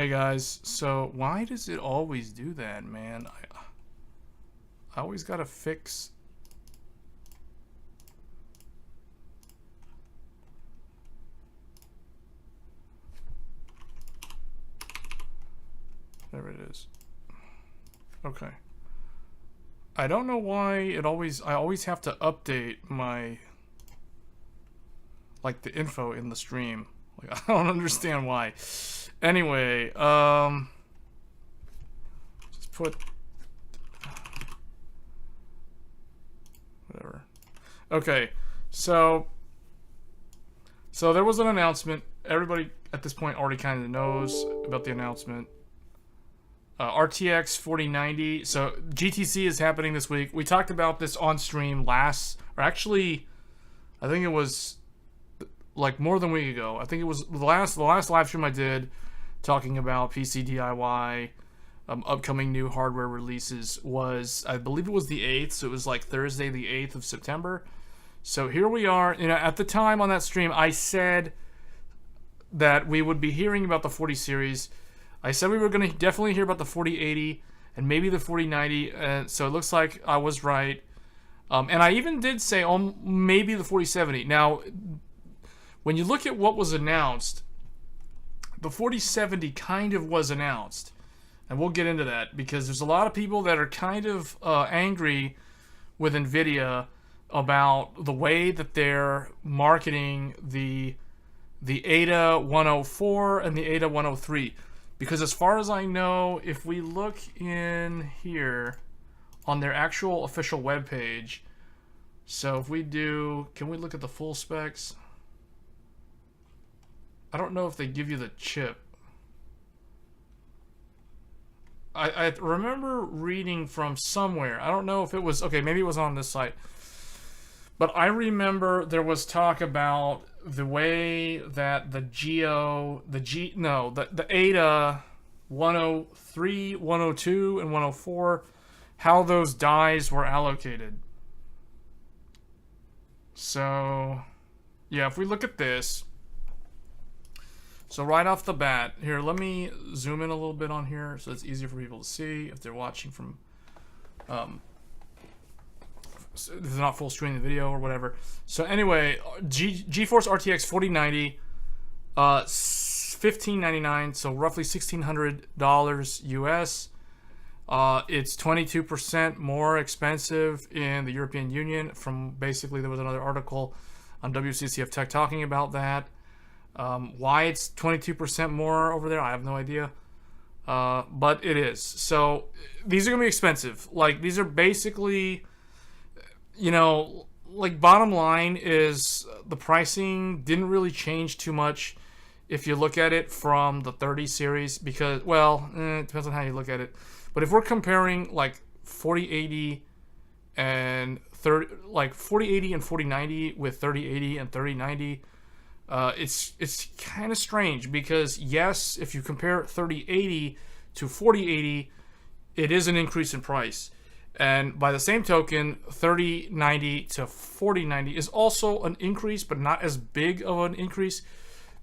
Hey guys, so why does it always do that, man? I always gotta fix. There it is. Okay. I don't know why I always have to update my, like, the info in the stream. Like, I don't understand why. Anyway, just put whatever. Okay, so there was an announcement. Everybody at this point already kind of knows about the announcement. RTX 4090. So GTC is happening this week. We talked about this on stream last, or actually, I think it was like more than a week ago. I think it was the last live stream I did, talking about PC DIY, upcoming new hardware releases. Was, I believe it was the 8th, so it was like Thursday the 8th of September. So here we are. You know, at the time on that stream, I said that we would be hearing about the 40 series. I said we were going to definitely hear about the 4080 and maybe the 4090. So it looks like I was right. And I even did say, oh, maybe the 4070. Now, when you look at what was announced, the 4070 kind of was announced. And we'll get into that because there's a lot of people that are kind of angry with nvidia about the way that they're marketing the Ada 104 and the Ada 103. Because as far as I know, if we look in here on their actual official webpage, so if we do, can we look at the full specs? I don't know if they give you the chip. I remember reading from somewhere. I don't know if it was, okay, maybe it was on this site. But I remember there was talk about the way that the Ada 103, 102, and 104, how those dies were allocated. So, yeah, if we look at this, so right off the bat, here, let me zoom in a little bit on here so it's easier for people to see if they're watching from, if they're not full screen the video or whatever. So anyway, Geforce RTX 4090, $1,599, so roughly $1,600 US. It's 22% more expensive in the European Union. From basically, there was another article on WCCF Tech talking about that. Why it's 22% more over there, I have no idea. But it is. So these are gonna be expensive. Like, these are basically, you know, like, bottom line is the pricing didn't really change too much if you look at it from the 30 series, because, well, it depends on how you look at it. But if we're comparing like 4080 and 4080 and 4090 with 3080 and 3090, it's kind of strange because, yes, if you compare 3080 to 4080, it is an increase in price. And by the same token, 3090 to 4090 is also an increase, but not as big of an increase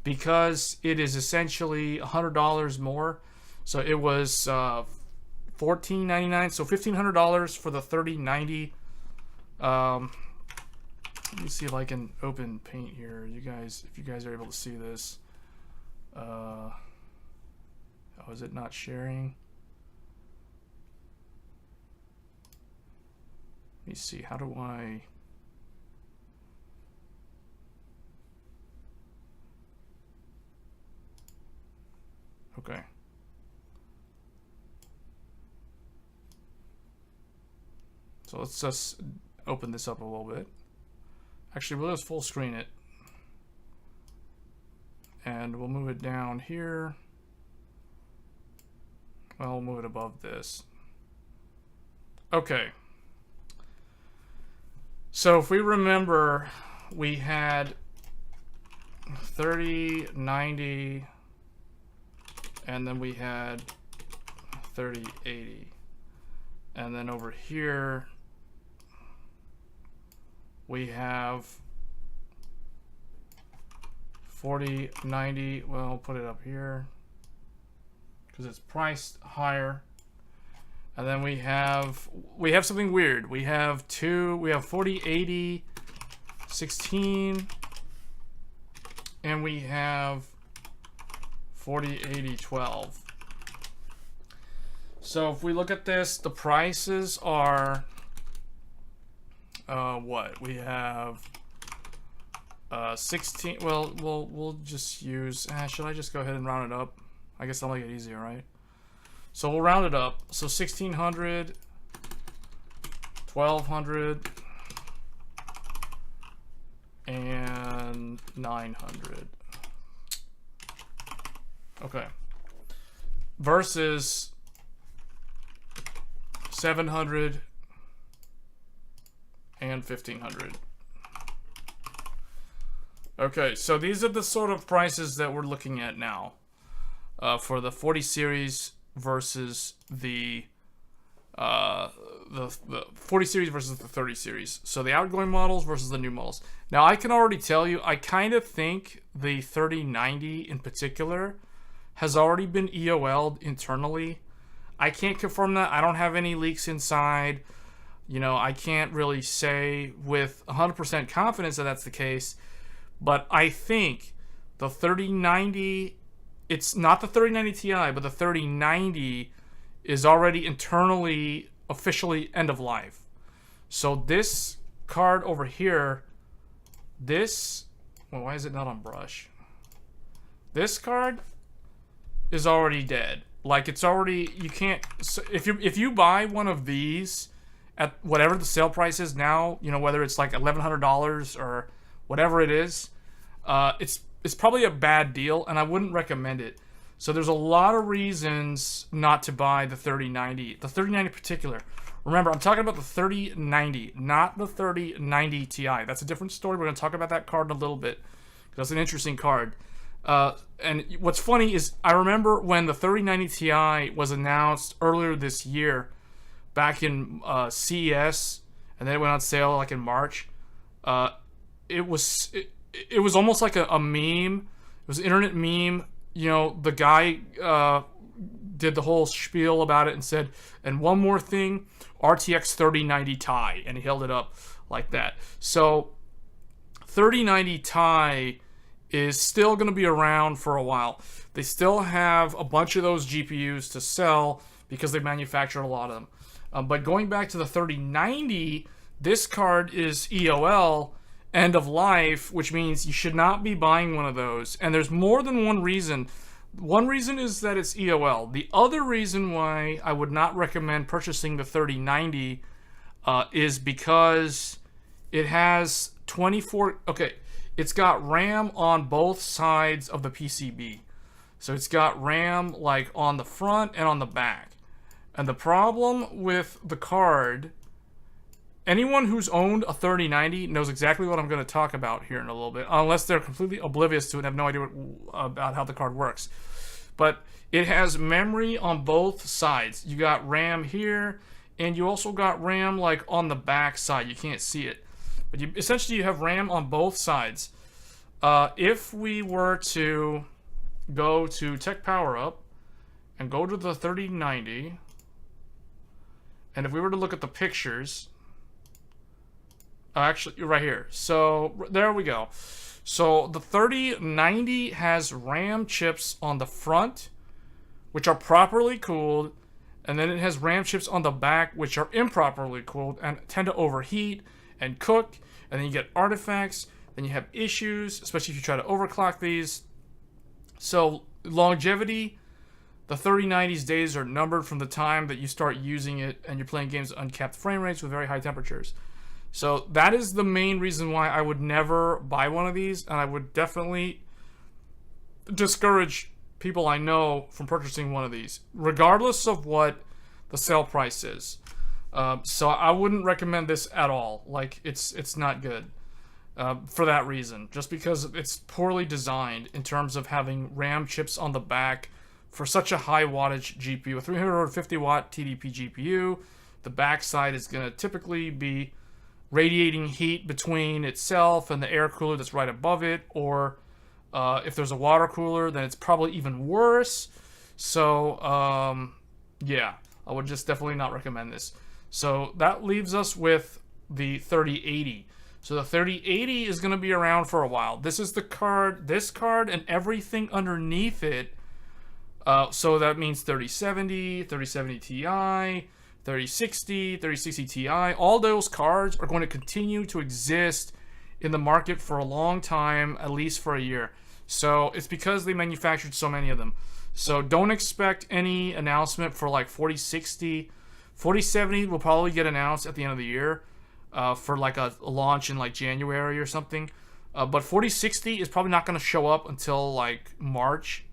because it is essentially $100 more. So it was $1,499, so $1,500 for the 3090. Let me see if I can open Paint here. You guys, if you guys are able to see this. Oh, is it not sharing? Let me see, how do I... Okay. So let's just open this up a little bit. Actually, we'll just full screen it. And we'll move it down here. Well, we'll move it above this. Okay. So if we remember, we had 3090, and then we had 3080. And then over here, we have 4090. Well, I'll put it up here. because it's priced higher. And then we have something weird. We have 4080 16, and we have 4080 12. So if we look at this, the prices are what? We have 16. Well, we'll just use. Should I just go ahead and round it up? I guess that'll make it easier, right? So we'll round it up. So 1600, 1200, and 900. Okay. Versus 700 and 1500. Okay, so these are the sort of prices that we're looking at now for the 40 series versus the 40 series versus the 30 series. So the outgoing models versus the new models. Now I can already tell you, I kind of think the 3090 in particular has already been EOL'd internally. I can't confirm that. I don't have any leaks inside. You know, I can't really say with 100% confidence that that's the case. But I think the 3090, it's not the 3090 Ti, but the 3090 is already internally officially end of life. So this card over here, well, why is it not on brush? This card is already dead. Like, it's already, you can't, so if you buy one of these at whatever the sale price is now, you know, whether it's like $1,100 or whatever it is, it's probably a bad deal, and I wouldn't recommend it. So there's a lot of reasons not to buy the 3090. The 3090 in particular. Remember, I'm talking about the 3090, not the 3090 Ti. That's a different story. We're going to talk about that card in a little bit, because it's an interesting card. And what's funny is I remember when the 3090 Ti was announced earlier this year, back in CES, and then it went on sale like in March. It was almost like a meme. It was an internet meme. You know, the guy did the whole spiel about it and said, and one more thing, RTX 3090 Ti, and he held it up like that. So 3090 Ti is still going to be around for a while. They still have a bunch of those GPUs to sell because they manufacture a lot of them. But going back to the 3090, this card is EOL, end of life, which means you should not be buying one of those. And there's more than one reason. One reason is that it's EOL. The other reason why I would not recommend purchasing the 3090 is because it has 24... Okay, it's got RAM on both sides of the PCB. So it's got RAM like on the front and on the back. And the problem with the card... Anyone who's owned a 3090 knows exactly what I'm going to talk about here in a little bit, unless they're completely oblivious to it and have no idea about how the card works. But it has memory on both sides. You got RAM here, and you also got RAM like on the back side. You can't see it, but essentially you have RAM on both sides. If we were to go to Tech Power Up and go to the 3090, and if we were to look at the pictures... Actually, right here. So, there we go. So, the 3090 has RAM chips on the front, which are properly cooled, and then it has RAM chips on the back, which are improperly cooled and tend to overheat and cook, and then you get artifacts, then you have issues, especially if you try to overclock these. So, longevity, the 3090's days are numbered from the time that you start using it and you're playing games at uncapped frame rates with very high temperatures. So that is the main reason why I would never buy one of these, and I would definitely discourage people I know from purchasing one of these, regardless of what the sale price is. So I wouldn't recommend this at all. Like, it's not good for that reason, just because it's poorly designed in terms of having RAM chips on the back for such a high wattage GPU. A 350 watt TDP GPU, the back side is going to typically be radiating heat between itself and the air cooler that's right above it, or if there's a water cooler, then it's probably even worse. So yeah, I would just definitely not recommend this. So that leaves us with the 3080. So the 3080 is going to be around for a while. This is the card, this card, and everything underneath it. So that means 3070, 3070 Ti, 3060, 3060 Ti. All those cards are going to continue to exist in the market for a long time, at least for a year. So it's because they manufactured so many of them. So don't expect any announcement for like 4060. 4070 will probably get announced at the end of the year for like a launch in like January or something. But 4060 is probably not going to show up until like March,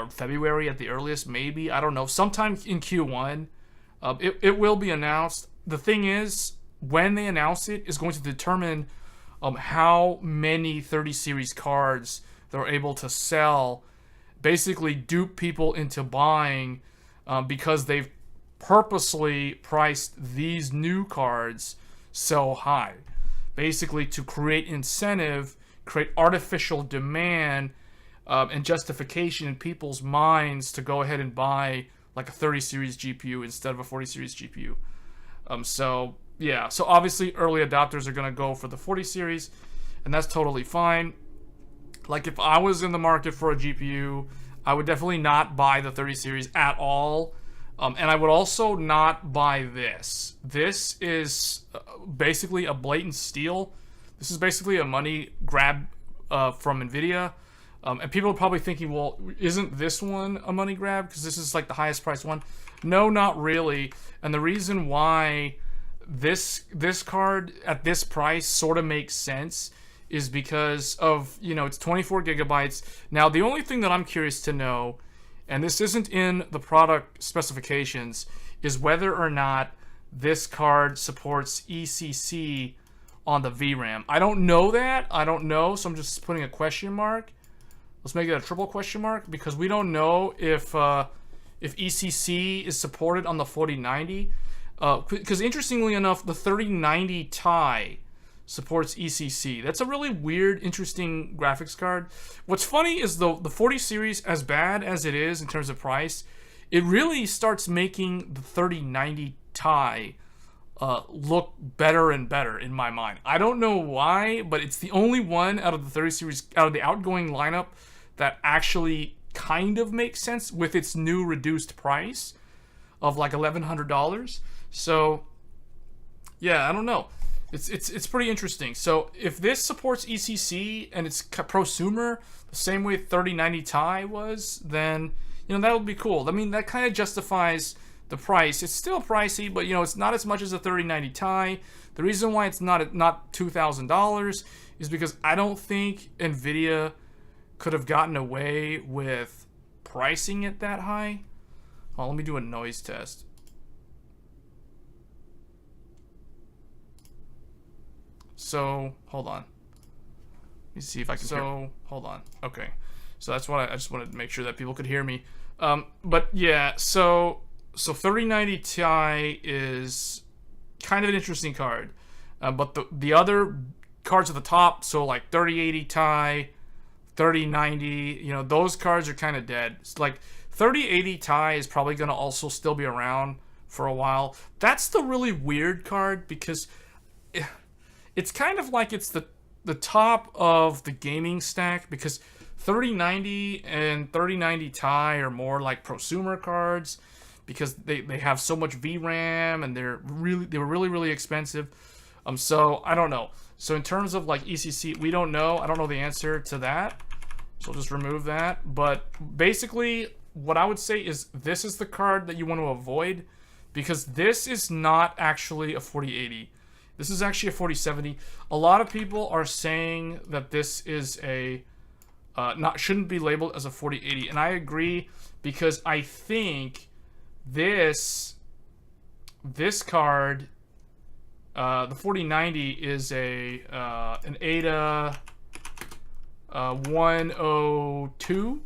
February at the earliest, maybe. I don't know. Sometime in Q1, it will be announced. The thing is, when they announce it is going to determine how many 30 series cards they're able to sell, basically dupe people into buying because they've purposely priced these new cards so high, basically to create incentive, create artificial demand and justification in people's minds to go ahead and buy like a 30 series GPU instead of a 40 series GPU. So yeah, so obviously early adopters are going to go for the 40 series, and that's totally fine. Like if I was in the market for a GPU, I would definitely not buy the 30 series at all. And I would also not buy this. This is basically a blatant steal. This is basically a money grab from nvidia. And people are probably thinking, well, isn't this one a money grab? Because this is like the highest priced one. No, not really. And the reason why this card at this price sort of makes sense is because of, you know, it's 24 gigabytes. Now, the only thing that I'm curious to know, and this isn't in the product specifications, is whether or not this card supports ECC on the VRAM. I don't know that. I don't know, so I'm just putting a question mark. Let's make it a triple question mark, because we don't know if ECC is supported on the 4090. Because interestingly enough, the 3090 Ti supports ECC. That's a really weird, interesting graphics card. What's funny is the 40 series, as bad as it is in terms of price, it really starts making the 3090 Ti look better and better in my mind. I don't know why, but it's the only one out of the 30 series, out of the outgoing lineup, that actually kind of makes sense with its new reduced price of like $1,100. So yeah, I don't know. It's pretty interesting. So if this supports ECC and it's prosumer the same way 3090 Ti was, then you know that would be cool. I mean, that kind of justifies the price. It's still pricey, but you know it's not as much as a 3090 Ti. The reason why it's not $2,000 is because I don't think nvidia could have gotten away with pricing it that high. Oh, let me do a noise test. So, hold on. Let me see if I can hear. Hold on. Okay. So that's what I just wanted to make sure that people could hear me. But yeah, so 3090 Ti is kind of an interesting card. But the other cards at the top, so like 3080 Ti, 3090, you know, those cards are kind of dead. It's like 3080 Ti is probably going to also still be around for a while. That's the really weird card, because it's kind of like it's the top of the gaming stack, because 3090 and 3090 Ti are more like prosumer cards because they have so much VRAM and they were really expensive. So I don't know. So in terms of like ECC, we don't know. I don't know the answer to that. So I'll just remove that. But basically, what I would say is this is the card that you want to avoid, because this is not actually a 4080. This is actually a 4070. A lot of people are saying that this is a shouldn't be labeled as a 4080, and I agree, because I think this card, the 4090, is an Ada 102,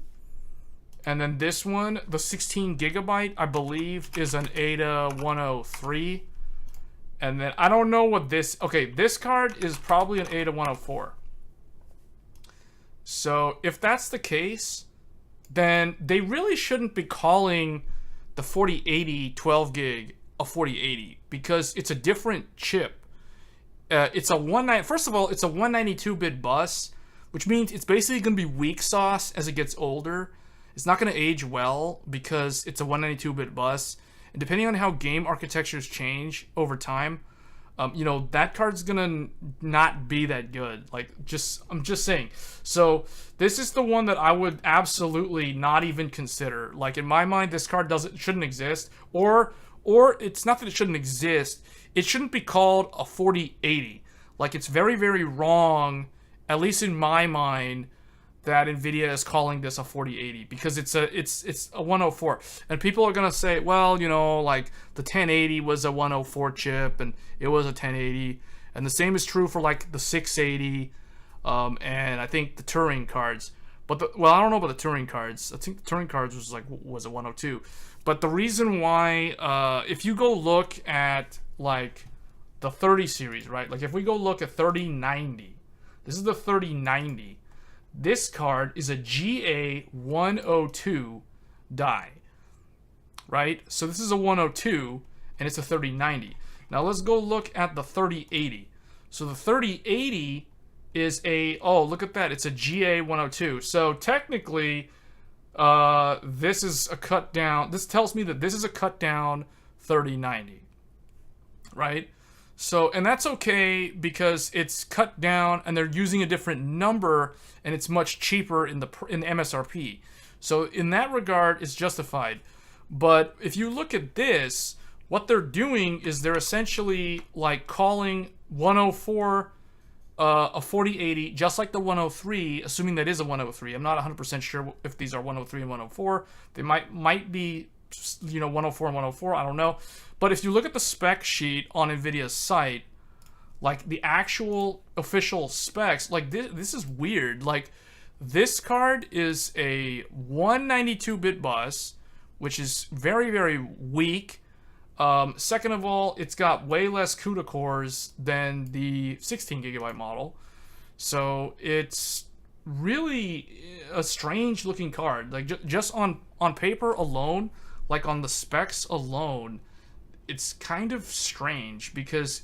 and then this one, the 16 gigabyte, I believe, is an Ada 103. And then I don't know what this... Okay, this card is probably an Ada 104. So if that's the case, then they really shouldn't be calling the 4080 12 gig a 4080 because it's a different chip. It's a first of all, it's a 192-bit bus, which means it's basically going to be weak sauce as it gets older. It's not going to age well because it's a 192-bit bus. And depending on how game architectures change over time, that card's gonna not be that good. I'm just saying. So this is the one that I would absolutely not even consider. Like, in my mind, this card shouldn't exist, or it's not that it shouldn't exist. It shouldn't be called a 4080. Like, it's very, very wrong, at least in my mind, that nvidia is calling this a 4080 because it's a 104, and people are gonna say, well, like the 1080 was a 104 chip and it was a 1080, and the same is true for like the 680, and I think the Turing cards. But I don't know about the Turing cards. I think the Turing cards was a 102. But the reason why, if you go look at like the 30 series, right? Like if we go look at 3090, this is the 3090. This card is a GA102 die, right? So this is a 102, and it's a 3090. Now let's go look at the 3080. So the 3080 is look at that. It's a GA102. So technically, this is a cut down. This tells me that this is a cut down 3090, right? So, and that's okay because it's cut down and they're using a different number and it's much cheaper in the MSRP. So in that regard, it's justified. But if you look at this, what they're doing is they're essentially like calling 104 a 4080, just like the 103, assuming that is a 103. I'm not 100% sure if these are 103 and 104. They might be 104 and 104, I don't know. But if you look at the spec sheet on nvidia's site, like the actual official specs, like this is weird. Like, this card is a 192-bit bus, which is very, very weak. Second of all, it's got way less CUDA cores than the 16GB model. So it's really a strange looking card. Like, just on paper alone, like on the specs alone, it's kind of strange because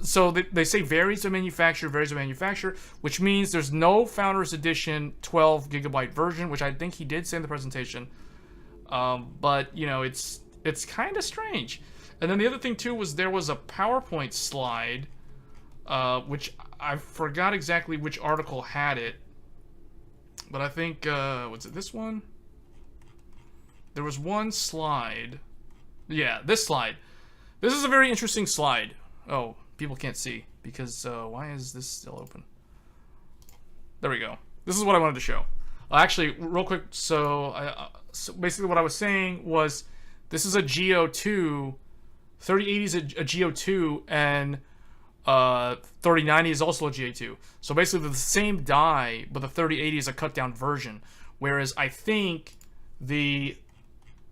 so they say varies by manufacturer, which means there's no Founders Edition 12GB version, which I think he did say in the presentation. But it's kind of strange. And then the other thing too was there was a PowerPoint slide, which I forgot exactly which article had it, but I think was it this one? There was one slide. Yeah, this slide. This is a very interesting slide. Oh, people can't see because why is this still open? There we go. This is what I wanted to show. Actually, real quick. So basically what I was saying was this is a GO2. 3080 is a GO2, and 3090 is also a GA2. So basically they're the same die, but the 3080 is a cut down version. Whereas I think the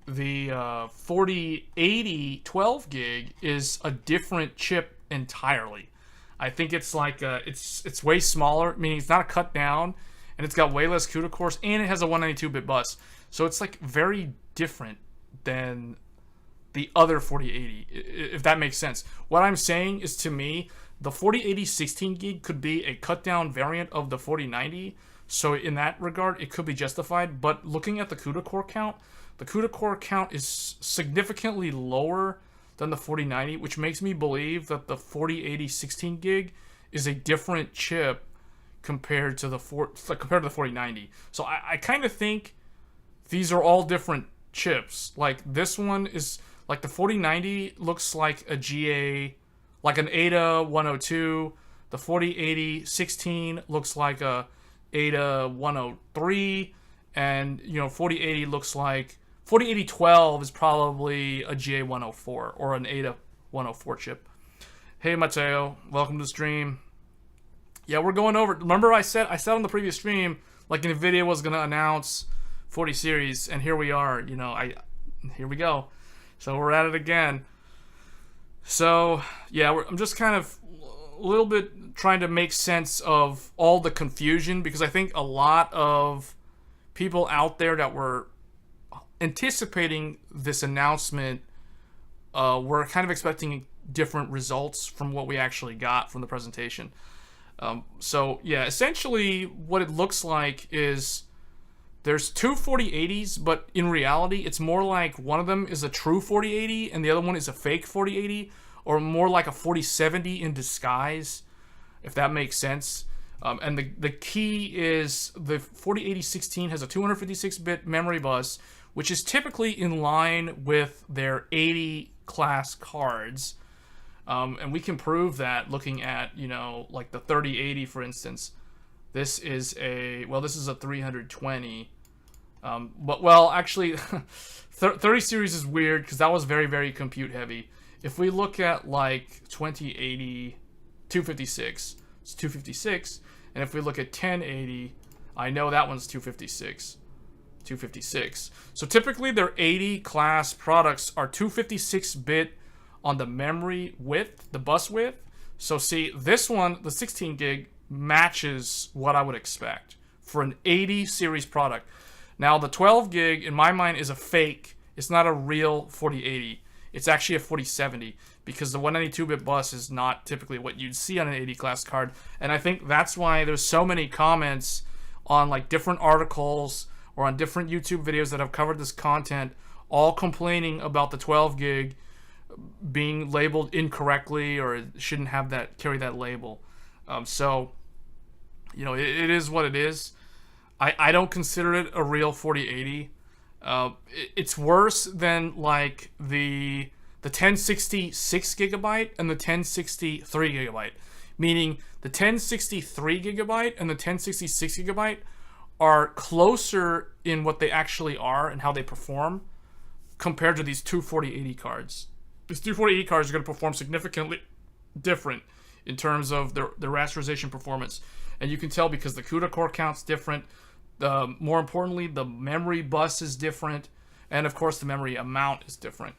4080 12 gig is a different chip entirely. I think it's like it's way smaller, meaning it's not a cut down, and it's got way less CUDA cores, and it has a 192-bit bus. So it's like very different than the other 4080, if that makes sense. What I'm saying is, to me, the 4080 16 gig could be a cut down variant of the 4090. So in that regard, it could be justified. But looking at the CUDA core count, the CUDA core count is significantly lower than the 4090, which makes me believe that the 4080 16 gig is a different chip compared to the 4090. So I kind of think these are all different chips. Like, this one is like the 4090 looks like a GA, like an Ada 102. The 4080 16 looks like a Ada 103, and 4080 looks like 4080 12 is probably a GA 104 or an Ada 104 chip. Hey Mateo, welcome to the stream. Yeah, we're going over. Remember I said on the previous stream, like, nvidia was gonna announce 40 series, and here we are. Here we go. So we're at it again. So yeah, I'm just kind of a little bit trying to make sense of all the confusion, because I think a lot of people out there that were anticipating this announcement were kind of expecting different results from what we actually got from the presentation. So yeah, essentially what it looks like is there's two 4080s, but in reality it's more like one of them is a true 4080 and the other one is a fake 4080, or more like a 4070 in disguise, if that makes sense. And the key is the 4080-16 has a 256-bit memory bus, which is typically in line with their 80 class cards. And we can prove that looking at, you know, like the 3080, for instance. This is a 320. But, well, actually, 30 series is weird because that was very, very compute heavy. If we look at, like, 2080, 256, it's 256. And if we look at 1080, I know that one's 256. 256. So typically their 80 class products are 256-bit on the memory width, the bus width. So see, this one, the 16 gig, matches what I would expect for an 80 series product. Now the 12 gig, in my mind, is a fake. It's not a real 4080. It's actually a 4070 because the 192-bit bus is not typically what you'd see on an 80 class card. And I think that's why there's so many comments on like different articles or on different YouTube videos that have covered this content, all complaining about the 12 gig being labeled incorrectly, or it shouldn't have that, carry that label. So, you know, it is what it is. I don't consider it a real 4080. It's worse than like the 1066 gigabyte and the 1063 gigabyte, meaning the 1063 gigabyte and the 1066 gigabyte are closer in what they actually are and how they perform compared to these two 4080 cards. These two 4080 cards are going to perform significantly different in terms of their rasterization performance. And you can tell because the CUDA core count's different. More importantly, the memory bus is different. And of course, the memory amount is different.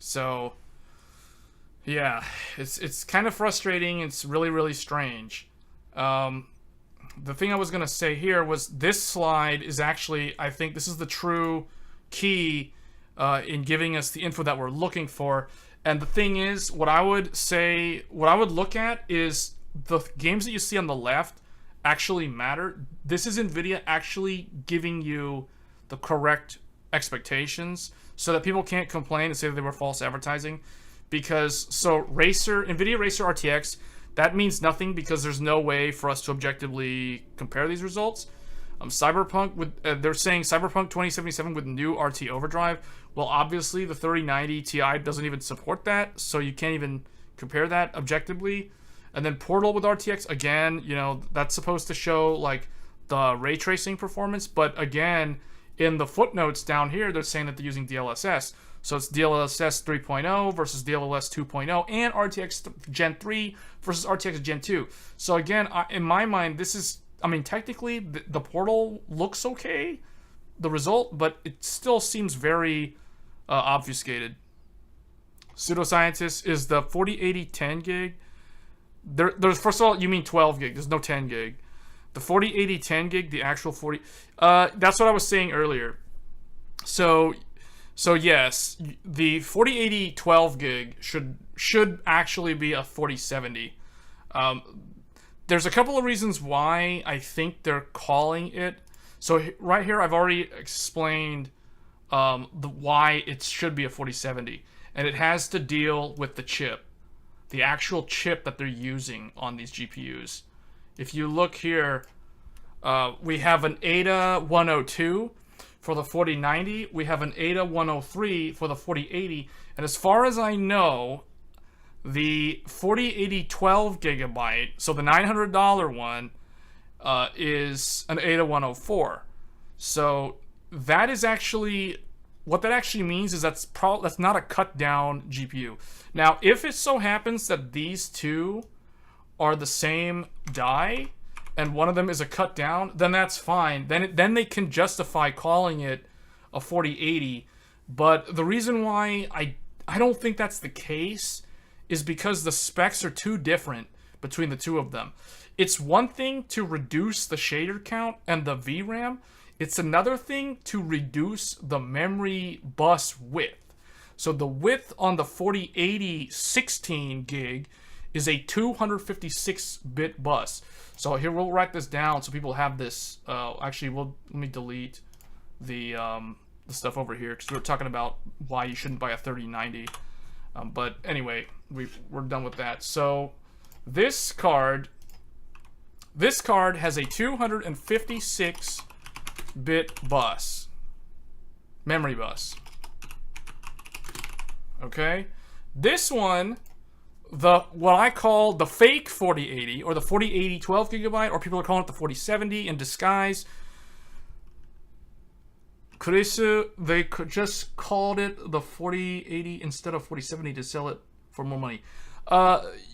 So, yeah, it's kind of frustrating. It's really, really strange. The thing I was going to say here was this slide is actually, I think this is the true key in giving us the info that we're looking for. And the thing is, what I would look at is the games that you see on the left actually matter. This is NVIDIA actually giving you the correct expectations so that people can't complain and say that they were false advertising. Because, so NVIDIA Racer RTX, that means nothing because there's no way for us to objectively compare these results. Cyberpunk, they're saying Cyberpunk 2077 with new RT overdrive. Well, obviously the 3090 Ti doesn't even support that, so you can't even compare that objectively. And then Portal with RTX, again, you know, that's supposed to show like the ray tracing performance, but again, in the footnotes down here, they're saying that they're using DLSS. So it's DLSS 3.0 versus DLSS 2.0 and RTX Gen 3 versus RTX Gen 2. So again, in my mind, this is, I mean, technically the Portal looks okay, the result, but it still seems very obfuscated. Pseudoscientist is the 4080 10 gig. There's first of all, you mean 12 gig. There's no 10 gig. The 4080 10 gig, the actual 40. That's what I was saying earlier. So yes, the 4080 12 gig should actually be a 4070. There's a couple of reasons why I think they're calling it. So right here, I've already explained why it should be a 4070, and it has to deal with the chip, the actual chip that they're using on these GPUs. If you look here, we have an Ada 102 for the 4090. We have an Ada 103 for the 4080. And as far as I know, the 4080 12 gigabyte, so the $900 one, is an Ada 104. So that is actually, what that actually means is that's not a cut down GPU. Now, if it so happens that these two are the same die and one of them is a cut down, then that's fine. Then they can justify calling it a 4080. But the reason why I don't think that's the case is because the specs are too different between the two of them. It's one thing to reduce the shader count and the VRAM. It's another thing to reduce the memory bus width. So the width on the 4080 16 gig is a 256-bit bus. So here, we'll write this down so people have this. Actually, let me delete the stuff over here, because we were talking about why you shouldn't buy a 3090. But anyway, we're done with that. So this card has a 256-bit bus, memory bus. Okay, this one, what I call the fake 4080, or the 4080 12 gigabyte, or people are calling it the 4070 in disguise. They could just called it the 4080 instead of 4070 to sell it for more money.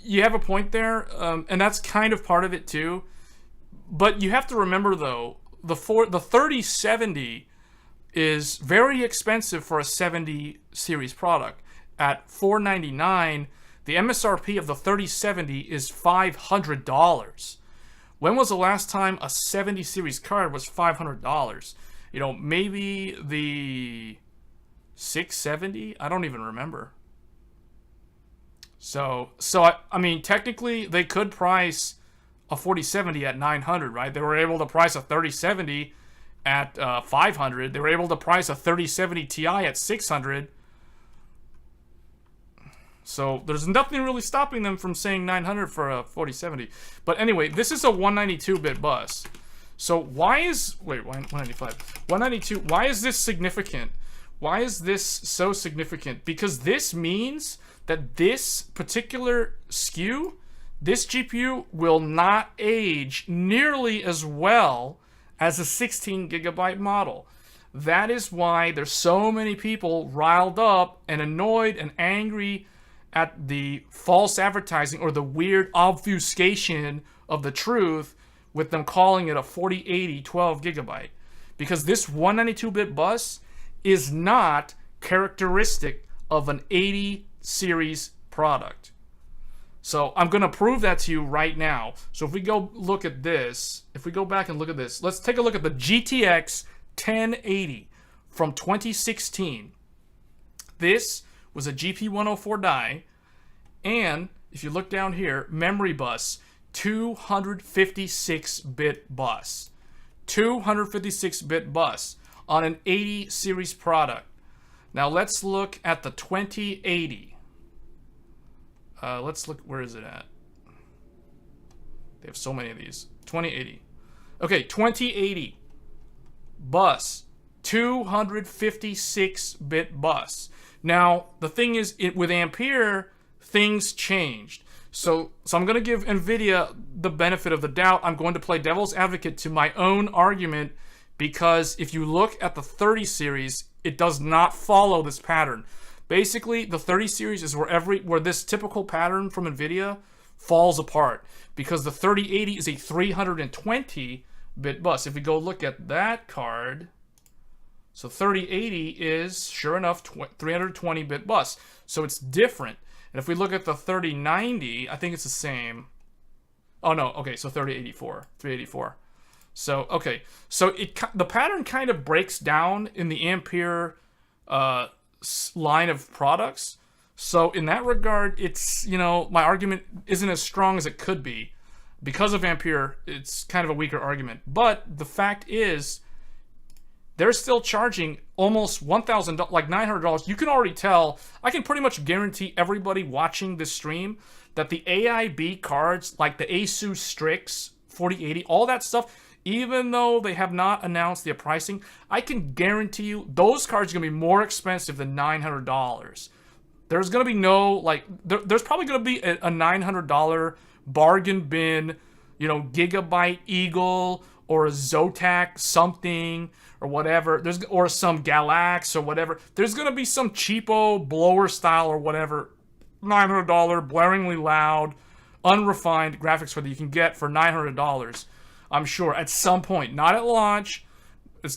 You have a point there, and that's kind of part of it too. But you have to remember, though, the 3070 is very expensive for a 70 series product. At $499, the MSRP of the 3070 is $500. When was the last time a 70 series card was $500? You know, maybe the 670? I don't even remember. So I mean, technically, they could price a 4070 at $900, right? They were able to price a 3070 at $500. They were able to price a 3070 Ti at $600. So there's nothing really stopping them from saying $900 for a 4070. But anyway, this is a 192-bit bus. So why is 195? 192. Why is this significant? Why is this so significant? Because this means that this particular SKU, this GPU, will not age nearly as well as a 16 gigabyte model. That is why there's so many people riled up and annoyed and angry at the false advertising or the weird obfuscation of the truth with them calling it a 4080 12 gigabyte. Because this 192-bit bus is not characteristic of an 80 series product. So I'm going to prove that to you right now. So if we go look at this, if we go back and look at this, let's take a look at the GTX 1080 from 2016. This was a GP104 die, and if you look down here, memory bus, 256-bit bus. 256-bit bus on an 80 series product. Now let's look at the 2080. Let's look, where is it at? They have so many of these. 2080. Okay, 2080 bus, 256-bit bus. Now, the thing is, with Ampere, things changed. So I'm going to give NVIDIA the benefit of the doubt. I'm going to play devil's advocate to my own argument, because if you look at the 30 series, it does not follow this pattern. Basically, the 30 series is where this typical pattern from NVIDIA falls apart, because the 3080 is a 320-bit bus. If we go look at that card, so 3080 is, sure enough, 320-bit bus. So it's different. And if we look at the 3090, I think it's the same. Oh, no. Okay, so 384. So, okay. So the pattern kind of breaks down in the Ampere line of products. So in that regard, it's, my argument isn't as strong as it could be. Because of Ampere, it's kind of a weaker argument. But the fact is, they're still charging almost $1,000, like $900. You can already tell, I can pretty much guarantee everybody watching this stream that the AIB cards, like the Asus Strix 4080, all that stuff, even though they have not announced their pricing, I can guarantee you those cards are going to be more expensive than $900. There's going to be there's probably going to be a $900 bargain bin, Gigabyte Eagle or a Zotac something or whatever. Or some Galax or whatever. There's going to be some cheapo blower style or whatever, $900, blaringly loud, unrefined graphics card that you can get for $900. I'm sure at some point, not at launch.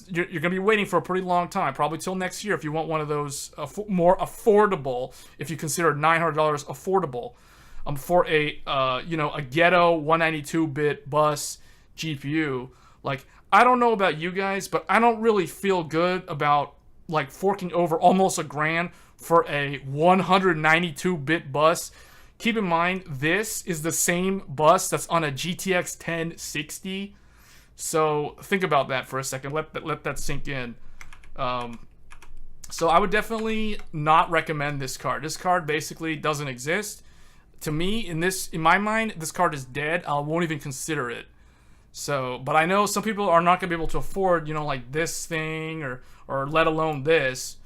You're going to be waiting for a pretty long time, probably till next year if you want one of those more affordable, if you consider $900 affordable, for a ghetto 192-bit bus GPU. Like, I don't know about you guys, but I don't really feel good about like forking over almost $1,000 for a 192-bit bus. Keep in mind, this is the same bus that's on a GTX 1060. So think about that for a second. Let that sink in. So I would definitely not recommend this card. This card basically doesn't exist. To me, in my mind, this card is dead. I won't even consider it. So, but I know some people are not going to be able to afford, like this thing or let alone this.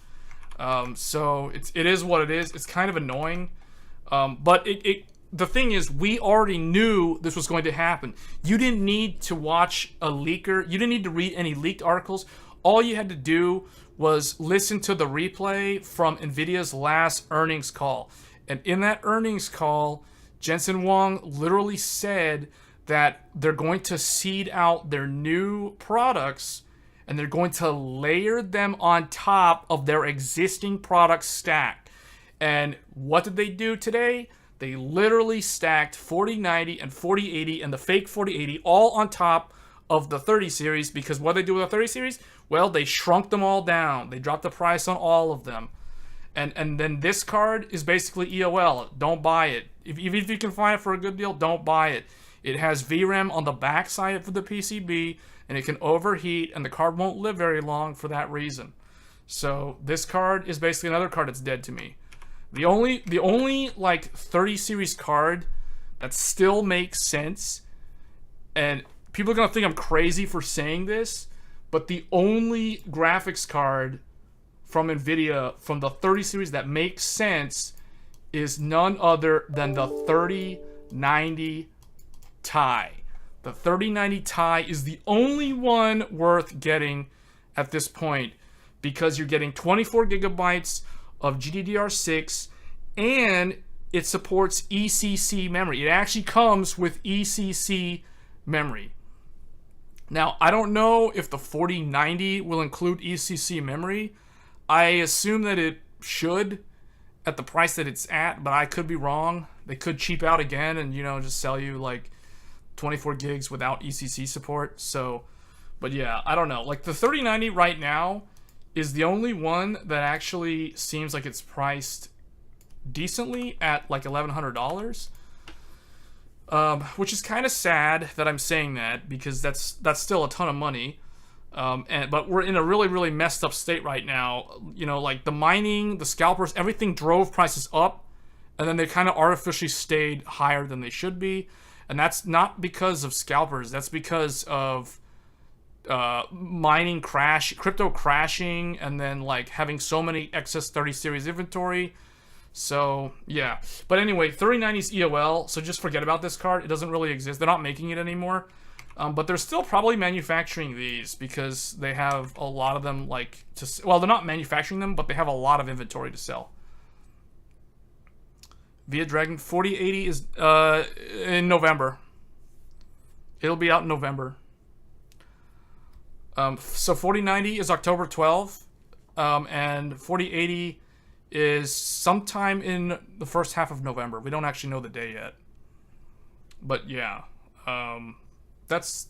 So it is what it is. It's kind of annoying. But the thing is, we already knew this was going to happen. You didn't need to watch a leaker. You didn't need to read any leaked articles. All you had to do was listen to the replay from NVIDIA's last earnings call. And in that earnings call, Jensen Huang literally said that they're going to seed out their new products and they're going to layer them on top of their existing product stack. And what did they do today? They literally stacked 4090 and 4080 and the fake 4080 all on top of the 30 series, because what they do with the 30 series? Well, they shrunk them all down. They dropped the price on all of them. And then this card is basically EOL. Don't buy it. Even if you can find it for a good deal, don't buy it. It has VRAM on the back side of the PCB, and it can overheat, and the card won't live very long for that reason. So this card is basically another card that's dead to me. The only like 30 series card that still makes sense, and people are gonna think I'm crazy for saying this, but the only graphics card from NVIDIA from the 30 series that makes sense is none other than the 3090 Ti. The 3090 Ti is the only one worth getting at this point, because you're getting 24 gigabytes of GDDR6 and it supports ECC memory. It actually comes with ECC memory. Now, I don't know if the 4090 will include ECC memory. I assume that it should at the price that it's at, but I could be wrong. They could cheap out again and, just sell you like 24 gigs without ECC support. So, but yeah, I don't know. Like the 3090 right now is the only one that actually seems like it's priced decently at like $1,100. Which is kind of sad that I'm saying that, because that's still a ton of money. But we're in a really, really messed up state right now. Like the mining, the scalpers, everything drove prices up, and then they kind of artificially stayed higher than they should be. And that's not because of scalpers. That's because of mining crypto crashing, and then like having so many excess 30 series inventory. So yeah, but anyway, 3090 is EOL, so just forget about this card. It doesn't really exist. They're not making it anymore. But they're still probably manufacturing these, because they have a lot of them, well, they're not manufacturing them, but they have a lot of inventory to sell. Via Dragon 4080 is in November. It'll be out in November. So 4090 is October 12th, and 4080 is sometime in the first half of November. We don't actually know the day yet. But yeah, that's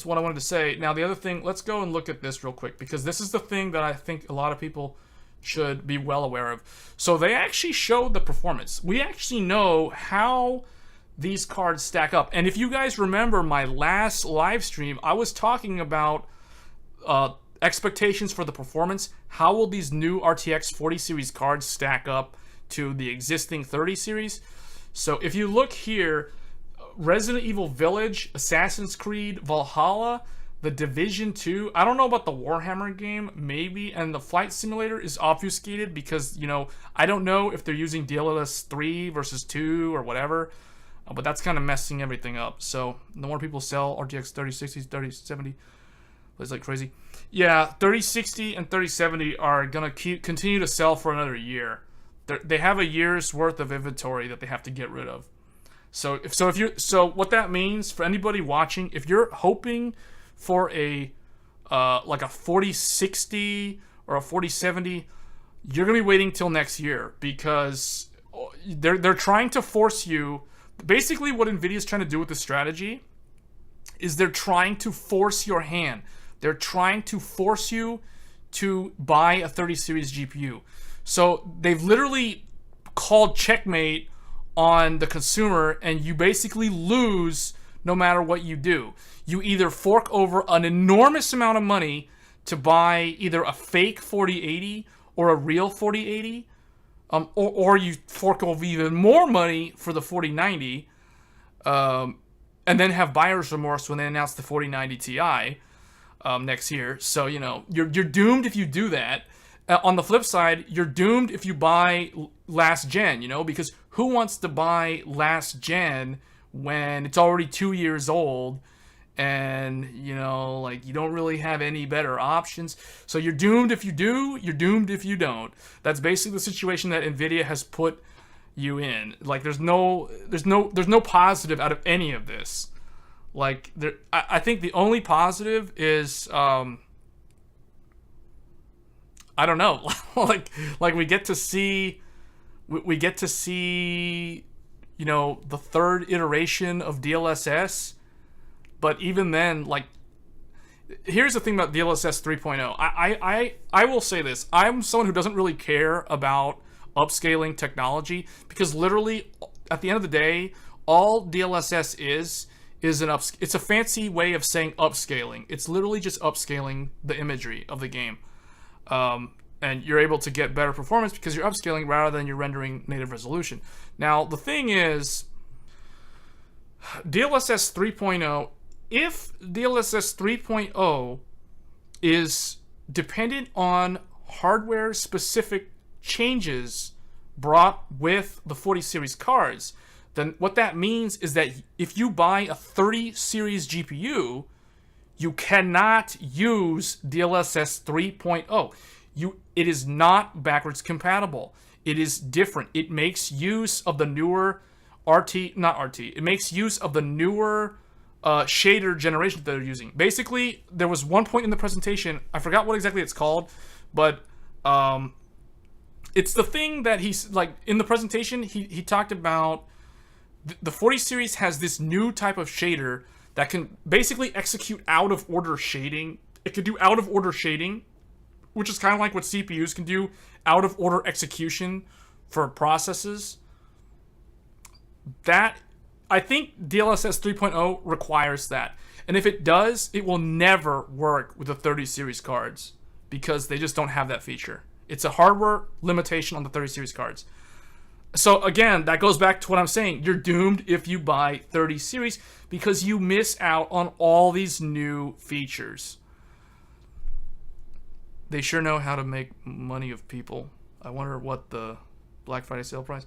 what I wanted to say. Now the other thing, let's go and look at this real quick, because this is the thing that I think a lot of people should be well aware of. So they actually showed the performance. We actually know how these cards stack up. And if you guys remember my last live stream, I was talking about expectations for the performance. How will these new RTX 40 series cards stack up to the existing 30 series? So if you look here, Resident Evil Village, Assassin's Creed, Valhalla, The Division 2, I don't know about the Warhammer game, maybe, and the Flight Simulator is obfuscated because, I don't know if they're using DLSS 3 versus 2 or whatever, but that's kind of messing everything up. So the more people sell RTX 3060s, 3070, it's like crazy. Yeah, 3060 and 3070 are going to continue to sell for another year. They have a year's worth of inventory that they have to get rid of. So what that means for anybody watching, if you're hoping for a 4060 or a 4070, you're gonna be waiting till next year, because they're trying to force you. Basically, what NVIDIA is trying to do with this strategy is they're trying to force your hand. They're trying to force you to buy a 30 series GPU. So they've literally called checkmate on the consumer, and you basically lose no matter what you do. You either fork over an enormous amount of money to buy either a fake 4080 or a real 4080, or you fork over even more money for the 4090, and then have buyer's remorse when they announce the 4090 Ti next year. So, you know, you're doomed if you do that. On the flip side, you're doomed if you buy last gen, you know, because who wants to buy last gen when it's already 2 years old and, you know, like, you don't really have any better options. So you're doomed if you do, you're doomed if you don't. That's basically the situation that nvidia has put you in. Like, there's no positive out of any of this. Like, I think the only positive is I don't know. like we get to see, you know, the third iteration of DLSS. But even then, like, here's the thing about DLSS 3.0. I will say this. I'm someone who doesn't really care about upscaling technology, because literally at the end of the day, all DLSS is it's a fancy way of saying upscaling. It's literally just upscaling the imagery of the game. And you're able to get better performance because you're upscaling rather than you're rendering native resolution. Now, the thing is, DLSS 3.0, if DLSS 3.0 is dependent on hardware-specific changes brought with the 40 series cards, then what that means is that if you buy a 30 series GPU, you cannot use DLSS 3.0. It is not backwards compatible. It is different. It makes use of the newer it makes use of the newer shader generation that they're using. Basically, there was one point in the presentation, I forgot what exactly it's called, but it's the thing that he's, like, in the presentation, he talked about the 40 series has this new type of shader that can basically execute out of order shading. It can do out of order shading, which is kind of like what CPUs can do, out of order execution for processes. That, I think DLSS 3.0 requires that. And if it does, it will never work with the 30 series cards because they just don't have that feature. It's a hardware limitation on the 30 series cards. So again, that goes back to what I'm saying. You're doomed if you buy 30 series because you miss out on all these new features. They sure know how to make money of people. I wonder what the Black Friday sale price.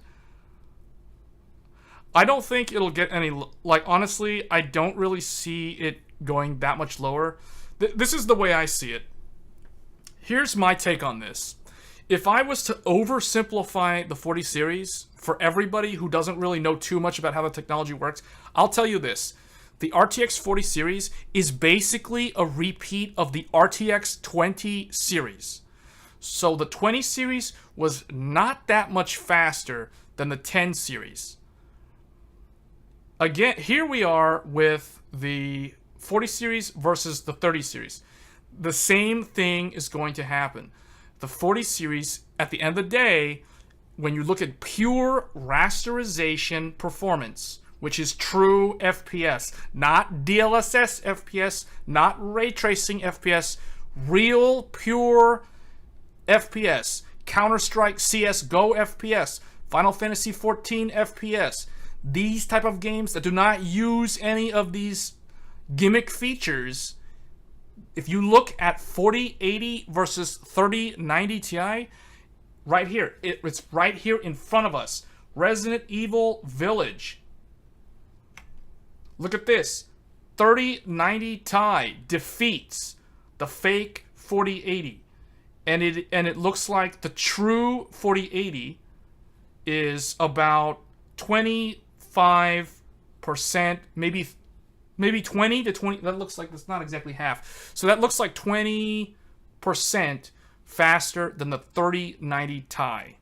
I don't think it'll get any, like, honestly, I don't really see it going that much lower. This is the way I see it. Here's my take on this. If I was to oversimplify the 40 series for everybody who doesn't really know too much about how the technology works, I'll tell you this. The RTX 40 series is basically a repeat of the RTX 20 series. So the 20 series was not that much faster than the 10 series. Again, here we are with the 40 series versus the 30 series. The same thing is going to happen. The 40 series, at the end of the day, when you look at pure rasterization performance, which is true FPS, not DLSS FPS, not ray tracing FPS, real pure FPS, Counter-Strike CSGO FPS, Final Fantasy XIV FPS, these type of games that do not use any of these gimmick features. If you look at 4080 versus 3090 Ti, right here, it's right here in front of us. Resident Evil Village. Look at this. 3090 Ti defeats the fake 4080. And it looks like the true 4080 is about 25%, maybe 20 to 20. That looks like that's not exactly half. So that looks like 20% faster than the 3090 Ti.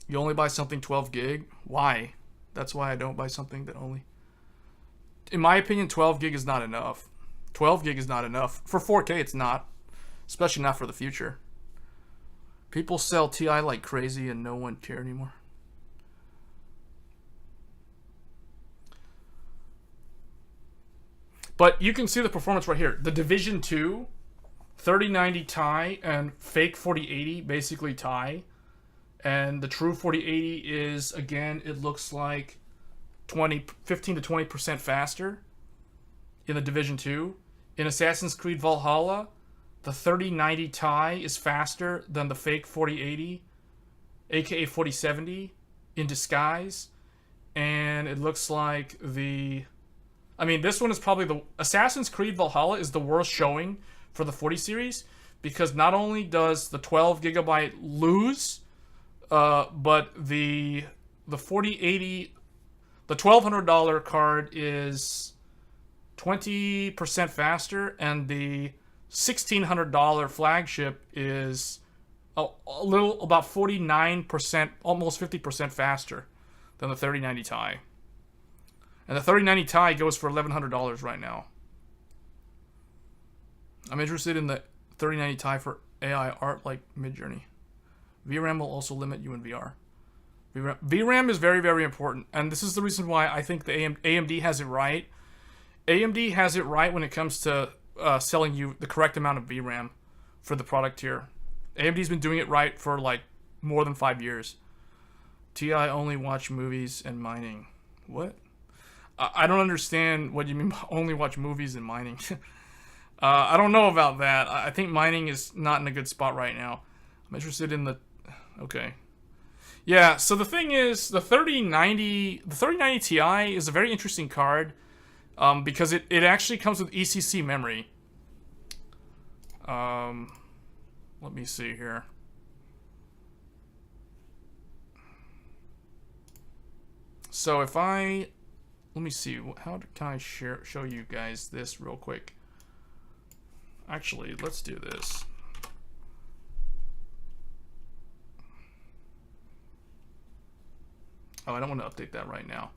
You only buy something 12 gig? Why? That's why I don't buy something that only... in my opinion, 12 gig is not enough. 12 gig is not enough. For 4K, it's not. Especially not for the future. People sell TI like crazy and no one cares anymore. But you can see the performance right here. The Division 2, 3090 Ti, and fake 4080 basically Ti. And the true 4080 is, again, it looks like 15 to 20% faster in the Division 2. In Assassin's Creed Valhalla, the 3090 Ti is faster than the fake 4080, aka 4070, in disguise. And it looks like the... I mean, this one is probably the... Assassin's Creed Valhalla is the worst showing for the 40 series, because not only does the 12 gigabyte lose, but the 4080, the $1,200 card is 20% faster, and the $1,600 flagship is a little, about 49%, almost 50% faster than the 3090 Ti. And the 3090 Ti goes for $1,100 right now. I'm interested in the 3090 Ti for AI art like Midjourney. VRAM will also limit you in VR. VRAM is very, very important. And this is the reason why I think the AMD has it right. AMD has it right when it comes to selling you the correct amount of VRAM for the product here. AMD's been doing it right for like more than 5 years. TI only watch movies and mining. What? I don't understand what you mean by only watch movies and mining. I don't know about that. I think mining is not in a good spot right now. I'm interested in the... Okay. Yeah, so the thing is, the 3090 Ti is a very interesting card because it actually comes with ECC memory. Let me see here. So if I... Let me see. How can I show you guys this real quick? Actually, let's do this. Oh, I don't want to update that right now.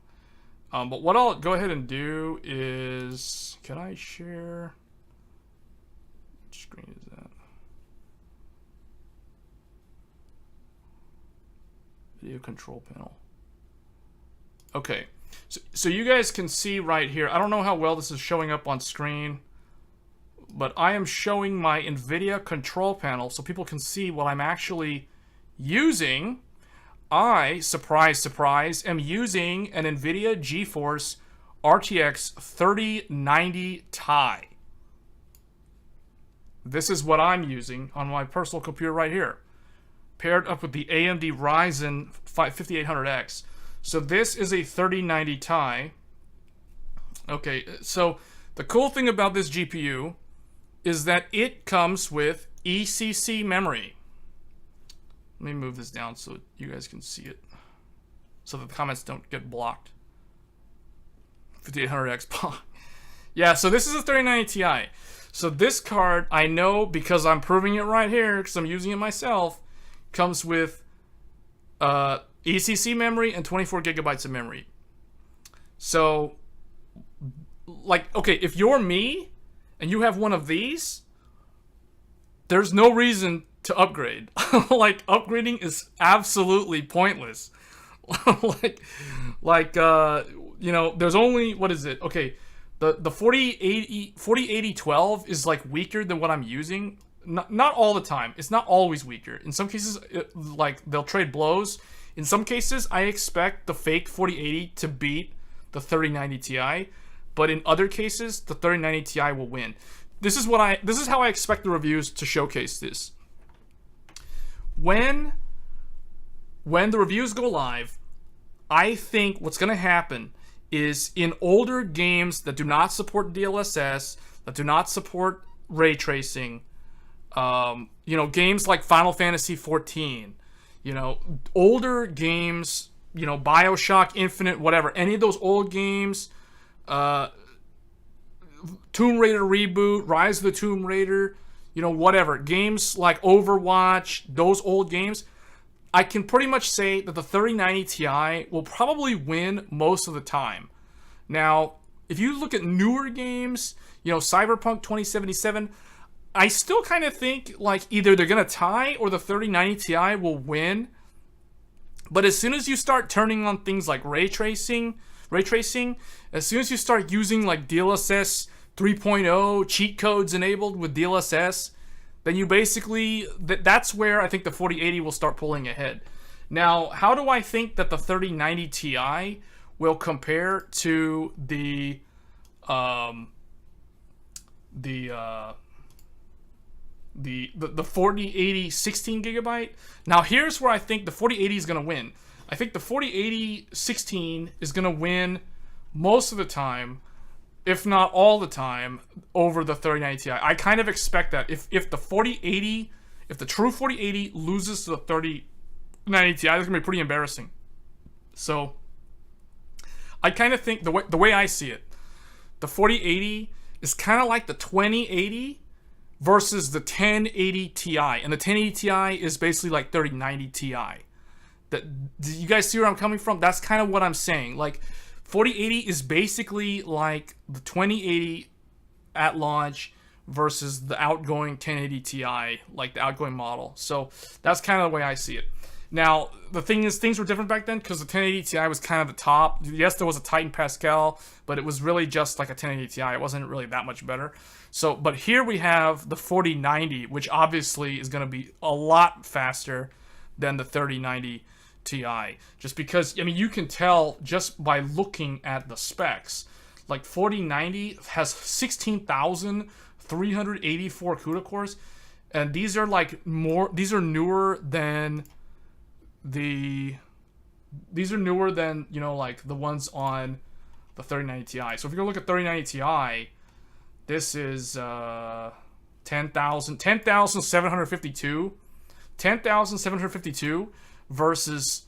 But what I'll go ahead and do is... Can I share... Which screen is that? Video control panel. Okay. So you guys can see right here, I don't know how well this is showing up on screen, but I am showing my NVIDIA control panel so people can see what I'm actually using. I, surprise, surprise, am using an NVIDIA Geforce RTX 3090 Ti. This is what I'm using on my personal computer right here, paired up with the AMD Ryzen 5800X. So this is a 3090 Ti. Okay, so the cool thing about this GPU is that it comes with ECC memory. Let me move this down so you guys can see it, so that the comments don't get blocked. 5800X. Yeah, so this is a 3090 Ti. So this card, I know because I'm proving it right here, because I'm using it myself, comes with ECC memory and 24 gigabytes of memory. So, like, okay, if you're me and you have one of these, there's no reason to upgrade. Like, upgrading is absolutely pointless. You know, there's only, what is it? Okay, the 4080 12 is like weaker than what I'm using. Not all the time. It's not always weaker. In some cases, like, they'll trade blows. In some cases, I expect the fake 4080 to beat the 3090 Ti, but in other cases, the 3090 Ti will win. This is how I expect the reviews to showcase this. When the reviews go live, I think what's going to happen is in older games that do not support DLSS, that do not support ray tracing, you know, games like Final Fantasy XIV, you know, older games, you know, BioShock Infinite, whatever, any of those old games, Tomb Raider Reboot, Rise of the Tomb Raider, you know, whatever, games like Overwatch, those old games, I can pretty much say that the 3090 Ti will probably win most of the time. Now, if you look at newer games, Cyberpunk 2077, I still kind of think like either they're gonna tie or the 3090 Ti will win. But as soon as you start turning on things like ray tracing, as soon as you start using like DLSS 3.0 cheat codes enabled with DLSS, then you basically that's where I think the 4080 will start pulling ahead. Now, how do I think that the 3090 Ti will compare to the 4080 16 gigabyte? Now, here's where I think the 4080 is going to win. I think the 4080 16 is going to win most of the time, if not all the time, over the 3090 Ti. I kind of expect that if the 4080, if the true 4080 loses to the 3090 Ti, that's going to be pretty embarrassing. So I kind of think the way I see it, the 4080 is kind of like the 2080 versus the 1080 Ti, and the 1080 Ti is basically like 3090 Ti. Do you guys see where I'm coming from? That's kind of what I'm saying. Like 4080 is basically like the 2080 at launch versus the outgoing 1080 Ti, like the outgoing model. So that's kind of the way I see it. Now, the thing is, things were different back then because the 1080 Ti was kind of the top. Yes, there was a Titan Pascal, but it was really just like a 1080 Ti. It wasn't really that much better. So, but here we have the 4090, which obviously is going to be a lot faster than the 3090 Ti. Just because, I mean, you can tell just by looking at the specs. Like 4090 has 16,384 CUDA cores, and these are like these are newer than like the ones on the 3090 Ti. So if you're gonna look at 3090 Ti, this is 10,752 versus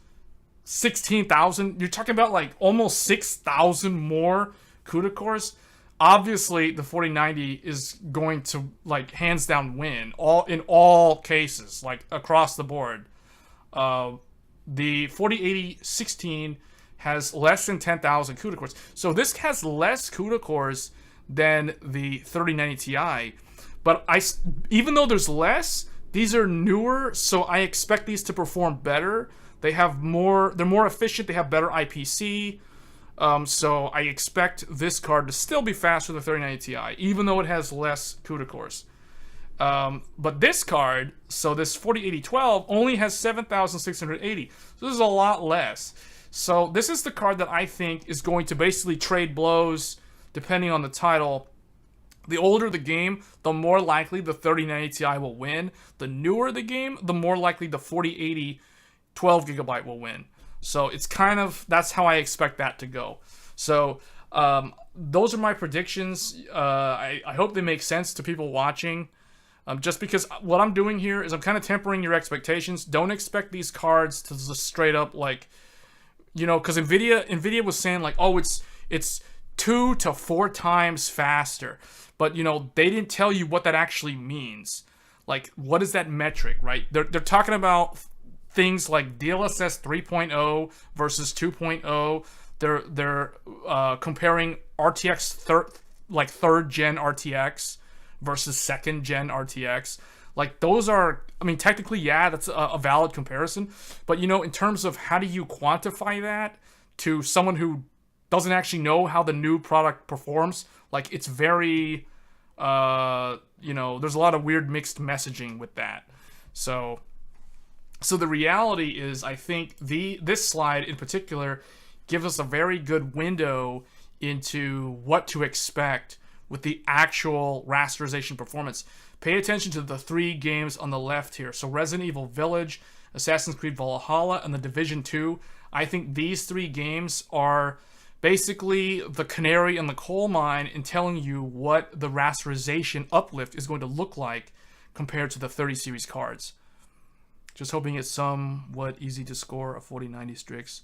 16,000. You're talking about like almost 6,000 more CUDA cores. Obviously, the 4090 is going to like hands down win in all cases, like across the board. The 4080 16 has less than 10,000 CUDA cores. So this has less CUDA cores than the 3090 Ti. But even though there's less, these are newer, so I expect these to perform better. They're more efficient, they have better IPC. So I expect this card to still be faster than the 3090 Ti, even though it has less CUDA cores. But this card, so this 4080-12, only has 7,680. So this is a lot less. So this is the card that I think is going to basically trade blows depending on the title. The older the game, the more likely the 3090 Ti will win. The newer the game, the more likely the 4080 12GB will win. So it's kind of, that's how I expect that to go. So those are my predictions. I hope they make sense to people watching. Just because what I'm doing here is I'm kind of tempering your expectations. Don't expect these cards to just straight up like, because Nvidia was saying like, oh, it's 2 to 4 times faster. But, they didn't tell you what that actually means. Like, what is that metric, right? They're talking about things like DLSS 3.0 versus 2.0. They're comparing RTX third gen RTX versus second gen RTX. Like, those are, I mean, technically, yeah, that's a valid comparison. But, in terms of how do you quantify that to someone who doesn't actually know how the new product performs, like, it's very, there's a lot of weird mixed messaging with that. So the reality is, I think this slide in particular gives us a very good window into what to expect with the actual rasterization performance. Pay attention to the 3 games on the left here. So Resident Evil Village, Assassin's Creed Valhalla, and The Division 2. I think these 3 games are basically the canary in the coal mine in telling you what the rasterization uplift is going to look like compared to the 30 series cards. Just hoping it's somewhat easy to score a 4090 Strix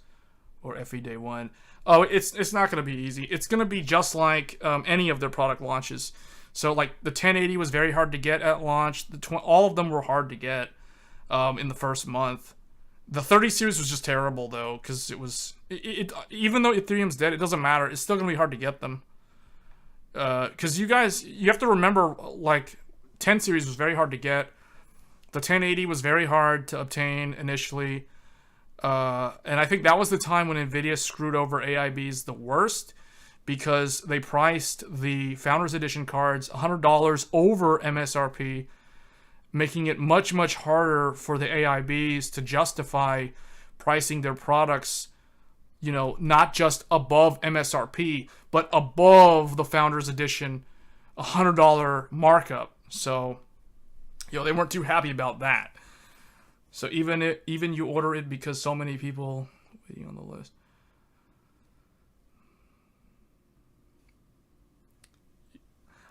or FE Day 1. Oh, it's not going to be easy. It's going to be just like any of their product launches. So, like, the 1080 was very hard to get at launch. All of them were hard to get in the first month. The 30 series was just terrible, though, because even though Ethereum's dead, it doesn't matter. It's still going to be hard to get them. because you have to remember, like, 10 series was very hard to get. The 1080 was very hard to obtain initially. And I think that was the time when NVIDIA screwed over AIBs the worst, because they priced the Founders Edition cards $100 over MSRP, making it much, much harder for the AIBs to justify pricing their products, you know, not just above MSRP, but above the Founders Edition $100 markup. So, you know, they weren't too happy about that. So even you order it because so many people waiting on the list.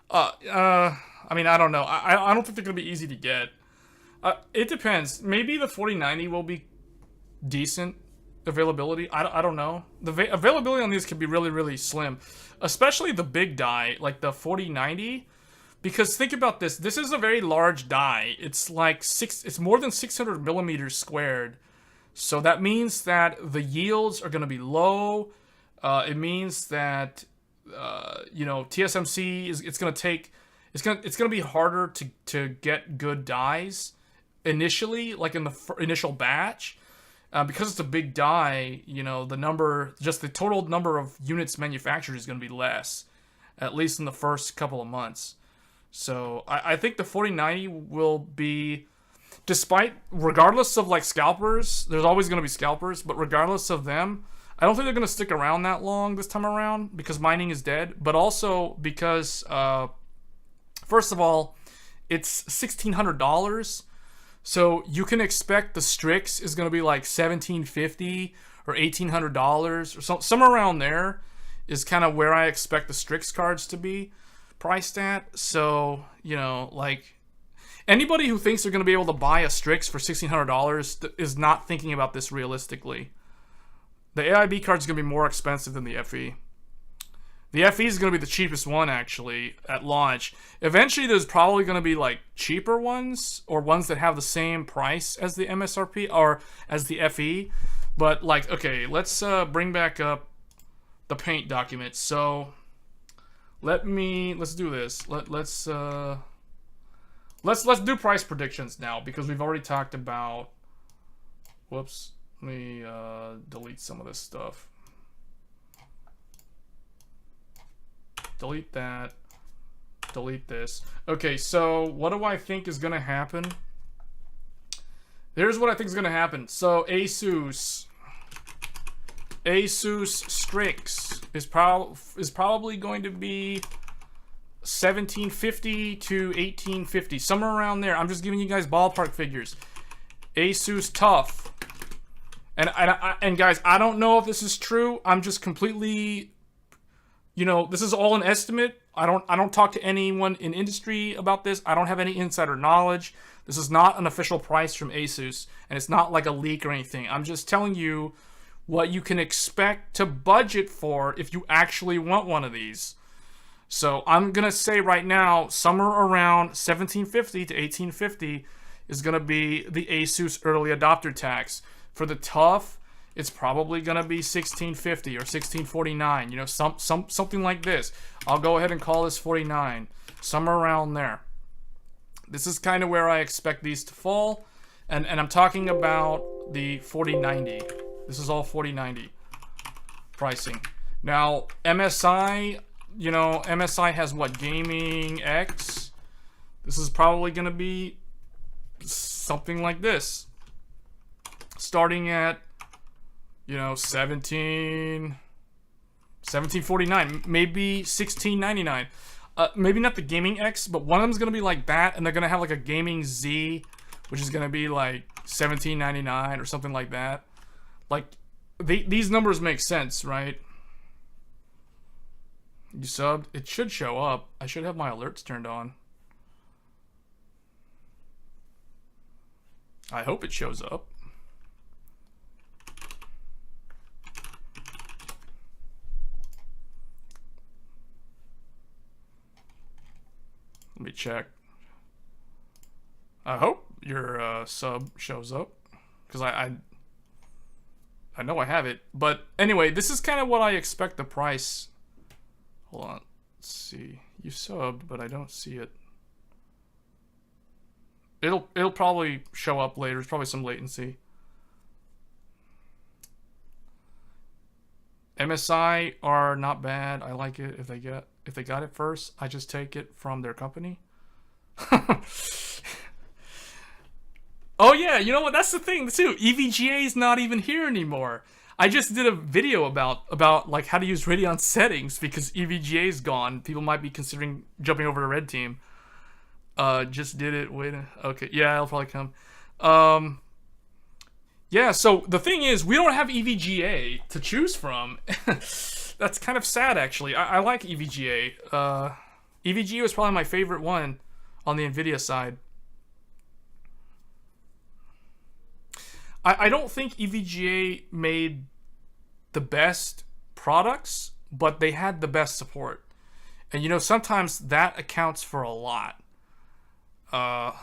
I mean, I don't know. I don't think they're gonna be easy to get. It depends. Maybe the 4090 will be decent availability. I don't know. The availability on these can be really, really slim, especially the big die like the 4090. Because think about this. This is a very large die. It's like it's more than 600 millimeters squared. So that means that the yields are going to be low. It means that you know, TSMC it's going to be harder to get good dies initially, like in the initial batch, because it's a big die. You know, the total number of units manufactured is going to be less, at least in the first couple of months. So I think the 4090 will be, regardless of like scalpers, there's always going to be scalpers, but regardless of them, I don't think they're going to stick around that long this time around, because mining is dead, but also because, first of all, it's $1,600, so you can expect the Strix is going to be like $1,750 or $1,800, or somewhere around there is kind of where I expect the Strix cards to be priced at. So, you know, like, anybody who thinks they're going to be able to buy a Strix for $1,600 is not thinking about this realistically. The AIB card is going to be more expensive than the FE. The FE is going to be the cheapest one, actually, at launch. Eventually, there's probably going to be, like, cheaper ones, or ones that have the same price as the MSRP, or as the FE. But, like, okay, let's bring back up the paint document. So let's do this. Let's do price predictions now, because we've already talked about. Whoops. Let me delete some of this stuff. Delete that. Delete this. Okay, so what do I think is gonna happen? Here's what I think is gonna happen. So Asus Strix is probably going to be $1,750 to $1,850, somewhere around there. I'm just giving you guys ballpark figures. Asus Tough, and guys, I don't know if this is true. I'm just completely, you know, this is all an estimate. I don't talk to anyone in industry about this. I don't have any insider knowledge. This is not an official price from Asus, and it's not like a leak or anything. I'm just telling you what you can expect to budget for if you actually want one of these. So I'm gonna say right now, somewhere around $1,750 to $1,850 is gonna be the Asus early adopter tax. For the Tough, it's probably gonna be $1,650 or $1,649. You know, something like this. I'll go ahead and call this 49, somewhere around there. This is kind of where I expect these to fall, and I'm talking about the 4090. This is all 4090 pricing. Now, MSI, you know, MSI has what? Gaming X. This is probably going to be something like this. Starting at, you know, $1749, maybe $1699. Maybe not the Gaming X, but one of them is going to be like that, and they're going to have like a Gaming Z, which is going to be like $1799 or something like that. Like, these numbers make sense, right? You subbed? It should show up. I should have my alerts turned on. I hope it shows up. Let me check. I hope your sub shows up, because I know I have it. But anyway, this is kind of what I expect the price. Hold on. Let's see. You subbed, but I don't see it. It'll probably show up later. There's probably some latency. MSI are not bad. I like it if they got it first. I just take it from their company. Oh yeah, you know what? That's the thing too. EVGA is not even here anymore. I just did a video about like how to use Radeon settings because EVGA is gone. People might be considering jumping over to Red Team. Just did it. Wait. Okay. Yeah, it'll probably come. Yeah. So the thing is, we don't have EVGA to choose from. That's kind of sad, actually. I like EVGA. EVGA was probably my favorite one on the nvidia side. I don't think EVGA made the best products, but they had the best support. And you know, sometimes that accounts for a lot. I'd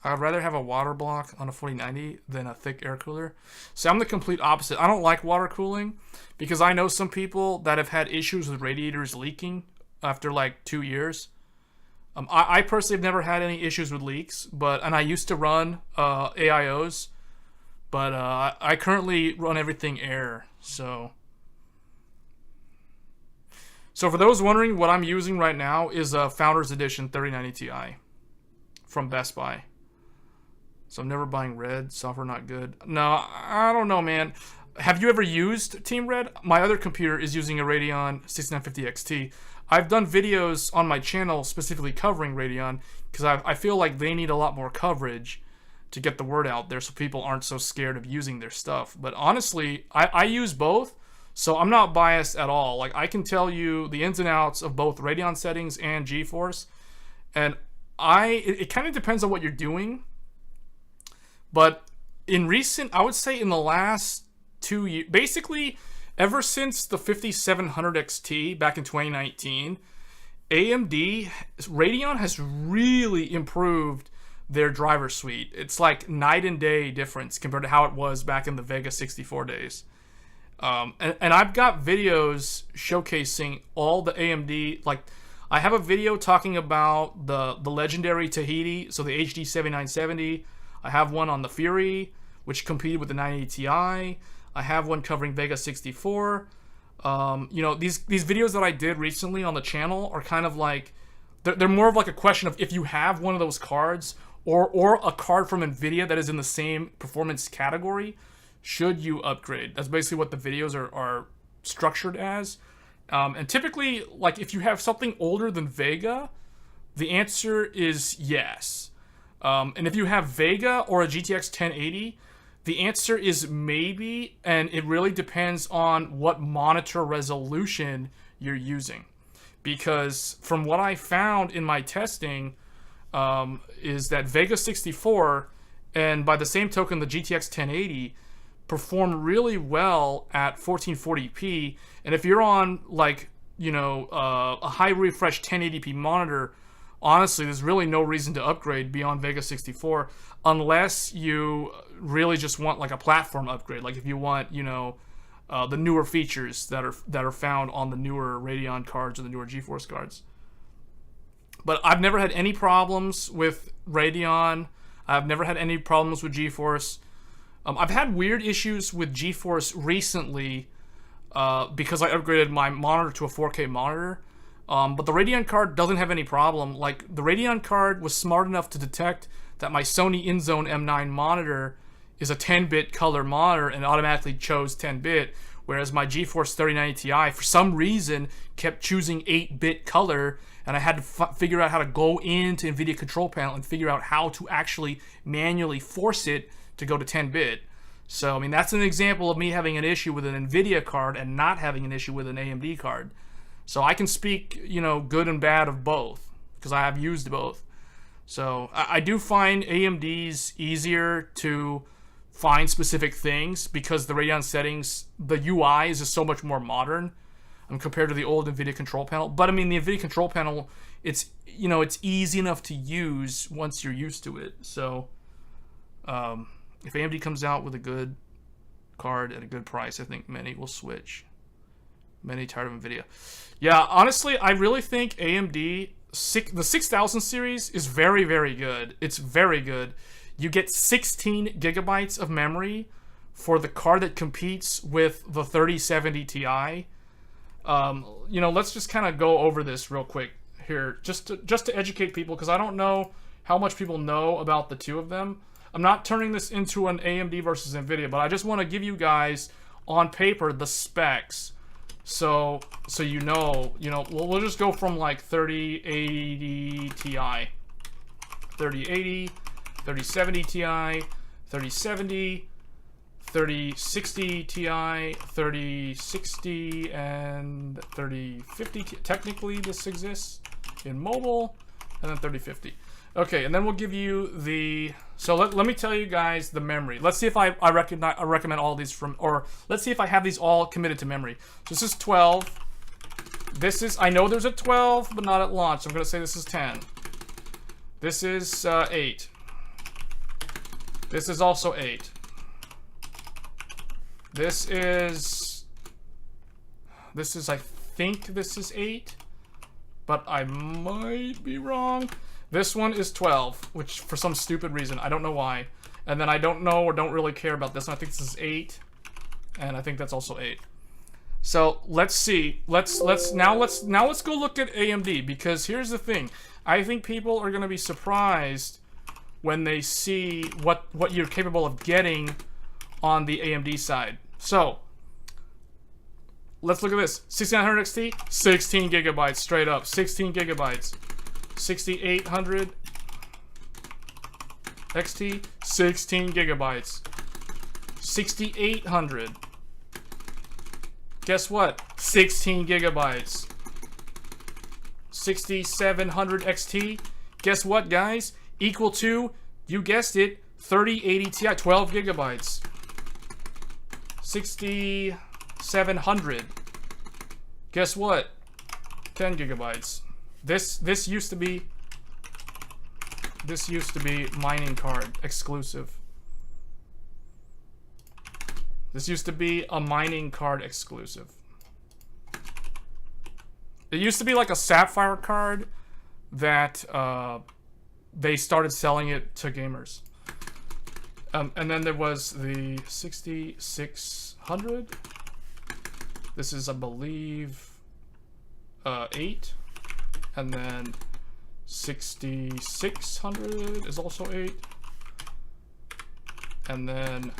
rather have a water block on a 4090 than a thick air cooler. So I'm the complete opposite. I don't like water cooling because I know some people that have had issues with radiators leaking after like 2 years. I personally have never had any issues with leaks, and I used to run AIOs, but I currently run everything air. So for those wondering, what I'm using right now is a Founders Edition 3090 Ti from Best Buy. So I'm never buying red. Software not good. No, I don't know, man. Have you ever used Team Red? My other computer is using a Radeon 6950 XT. I've done videos on my channel specifically covering Radeon because I feel like they need a lot more coverage to get the word out there so people aren't so scared of using their stuff. But honestly, I use both, so I'm not biased at all. Like, I can tell you the ins and outs of both Radeon settings and Geforce, and it kind of depends on what you're doing. But I would say in the last 2 years, basically ever since the 5700 XT back in 2019, Radeon has really improved their driver suite. It's like night and day difference compared to how it was back in the Vega 64 days. And I've got videos showcasing all the AMD, like I have a video talking about the legendary Tahiti, so the HD 7970. I have one on the Fury, which competed with the 980 Ti. I have one covering Vega 64. You know, these videos that I did recently on the channel are kind of like, they're more of like a question of if you have one of those cards or a card from nvidia that is in the same performance category, should you upgrade? That's basically what the videos are structured as. And typically, like if you have something older than Vega, the answer is yes. And if you have Vega or a GTX 1080, the answer is maybe, and it really depends on what monitor resolution you're using. Because from what I found in my testing, is that Vega 64, and by the same token the GTX 1080, perform really well at 1440p. And if you're on, like, you know, a high refresh 1080p monitor, honestly, there's really no reason to upgrade beyond Vega 64 unless you really just want like a platform upgrade. Like if you want, you know, the newer features that are found on the newer Radeon cards or the newer Geforce cards. But I've never had any problems with Radeon. I've never had any problems with Geforce. I've had weird issues with Geforce recently because I upgraded my monitor to a 4K monitor. But the Radeon card doesn't have any problem. Like, the Radeon card was smart enough to detect that my Sony InZone M9 monitor is a 10-bit color monitor and automatically chose 10-bit, whereas my Geforce 3090 Ti, for some reason, kept choosing 8-bit color, and I had to figure out how to go into NVIDIA control panel and figure out how to actually manually force it to go to 10-bit. So, I mean, that's an example of me having an issue with an NVIDIA card and not having an issue with an AMD card. So I can speak, you know, good and bad of both, because I have used both. So I do find AMD's easier to find specific things because the Radeon settings, the UI is just so much more modern compared to the old NVIDIA control panel. But I mean, the NVIDIA control panel, it's, you know, it's easy enough to use once you're used to it. So if AMD comes out with a good card at a good price, I think many will switch. Many tired of nvidia. Yeah, honestly, I really think AMD the 6000 series is very, very good. It's very good. You get 16 gigabytes of memory for the card that competes with the 3070 Ti. You know, let's just kind of go over this real quick here, just to educate people, because I don't know how much people know about the two of them. I'm not turning this into an AMD versus NVIDIA, but I just want to give you guys on paper the specs, so you know, we'll just go from like 3080 Ti, 3080, 3070 Ti, 3070, 3060 Ti, 3060, and 3050. Technically, this exists in mobile, and then 3050. Okay, and then we'll give you the... So let me tell you guys the memory. Let's see if I recommend all these from... Or let's see if I have these all committed to memory. So this is 12. This is... I know there's a 12, but not at launch. So I'm going to say this is 10. This is 8. This is also 8. This is... I think this is 8. But I might be wrong. This one is 12, which for some stupid reason, I don't know why. And then I don't know or don't really care about this one. I think this is 8, and I think that's also 8. So let's see. Let's go look at AMD, because here's the thing. I think people are going to be surprised when they see what you're capable of getting on the AMD side. So let's look at this. 6900 XT, 16 gigabytes straight up, 16 gigabytes. 6800 XT, 16 gigabytes. 6800. Guess what? 16 gigabytes. 6700 XT. Guess what, guys? Equal to, you guessed it, 3080 Ti, 12 gigabytes. 6700. Guess what? 10 gigabytes. This used to be mining card exclusive. This used to be a mining card exclusive. It used to be like a Sapphire card that they started selling it to gamers. And then there was the 6600. This is, I believe, 8. And then 6600 is also 8. And then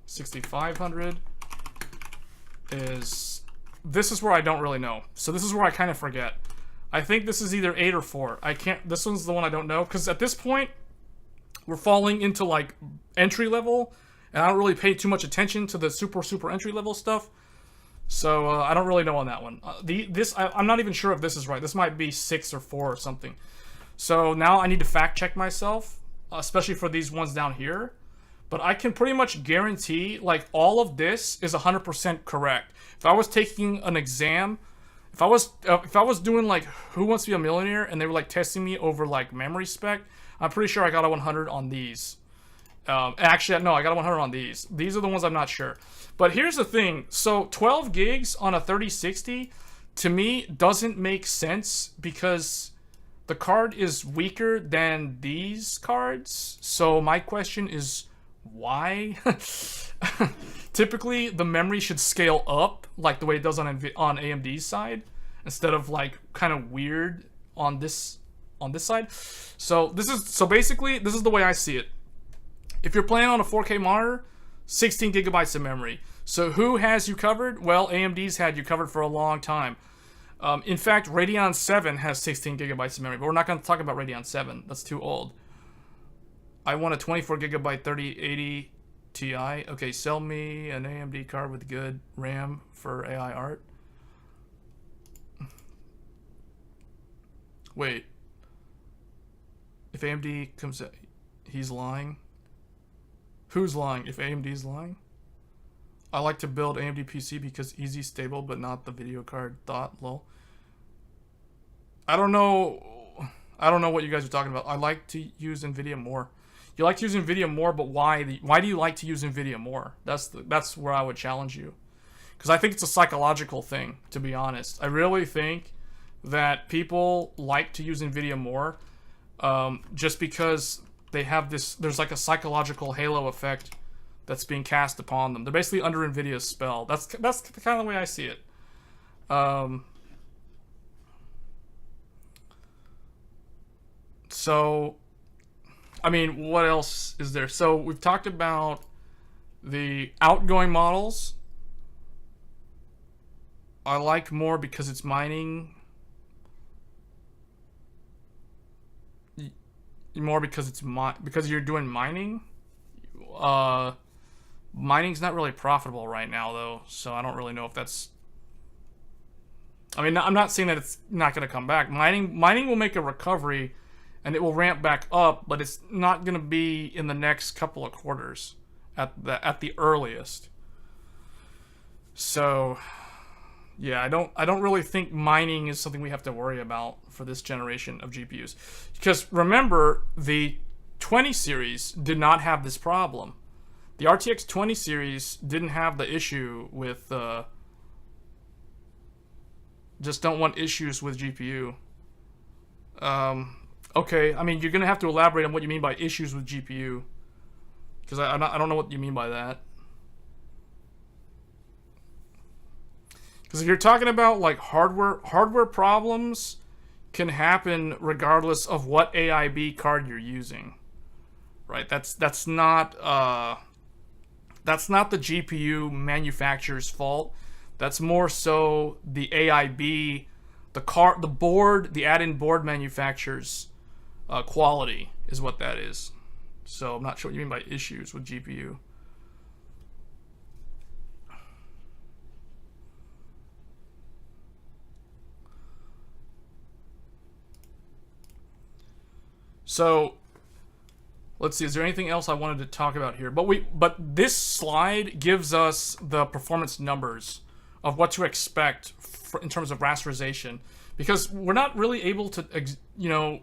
6500 is... This is where I don't really know. So this is where I kind of forget. I think this is either 8 or 4. I can't... This one's the one I don't know. Because at this point, we're falling into like entry level. And I don't really pay too much attention to the super entry level stuff. So I don't really know on that one. I'm not even sure if this is right. This might be 6 or 4 or something. So now I need to fact check myself, especially for these ones down here. But I can pretty much guarantee, like, all of this is 100% correct. If I was taking an exam, if I was doing like Who Wants to Be a Millionaire, and they were like testing me over like memory spec, I'm pretty sure I got a 100 on these. Actually, no, I got a 100 on these. These are the ones I'm not sure. But here's the thing. So 12 gigs on a 3060, to me, doesn't make sense because the card is weaker than these cards. So my question is, why? Typically, the memory should scale up like the way it does on AMD's side, instead of like kind of weird on this side. So basically, this is the way I see it. If you're playing on a 4K monitor, 16 gigabytes of memory. So who has you covered? Well, AMD's had you covered for a long time. In fact, Radeon 7 has 16 gigabytes of memory, but we're not going to talk about Radeon 7. That's too old. I want a 24 gigabyte 3080 Ti. Okay, sell me an AMD card with good RAM for AI art. Wait. If AMD comes out, he's lying. Who's lying? If AMD's lying? I like to build AMD PC because easy, stable, but not the video card thought, lol. I don't know what you guys are talking about. I like to use NVIDIA more. You like to use NVIDIA more, but why? Why do you like to use NVIDIA more? That's where I would challenge you. because I think it's a psychological thing, to be honest. I really think that people like to use NVIDIA more just because they have this, there's like a psychological halo effect that's being cast upon them. They're basically under NVIDIA's spell. That's kind of the way I see it. So, I mean, what else is there? So we've talked about the outgoing models. I like more because it's mining. More because it's because you're doing mining. Mining's not really profitable right now, though, so I don't really know if that's. I mean, I'm not saying that it's not going to come back. Mining will make a recovery, and it will ramp back up, but it's not going to be in the next couple of quarters at the earliest. So, yeah, I don't really think mining is something we have to worry about for this generation of GPUs, because remember, the 20 series did not have this problem. The RTX 20 series didn't have the issue with just don't want issues with GPU. Okay, I mean, you're gonna have to elaborate on what you mean by issues with GPU, because I don't know what you mean by that. Because if you're talking about like hardware problems can happen regardless of what AIB card you're using, right? That's not the GPU manufacturer's fault. That's more so the AIB, the add-in board manufacturer's quality is what that is. So I'm not sure what you mean by issues with GPU. So let's see, is there anything else I wanted to talk about here? But this slide gives us the performance numbers of what to expect in terms of rasterization, because we're not really able to,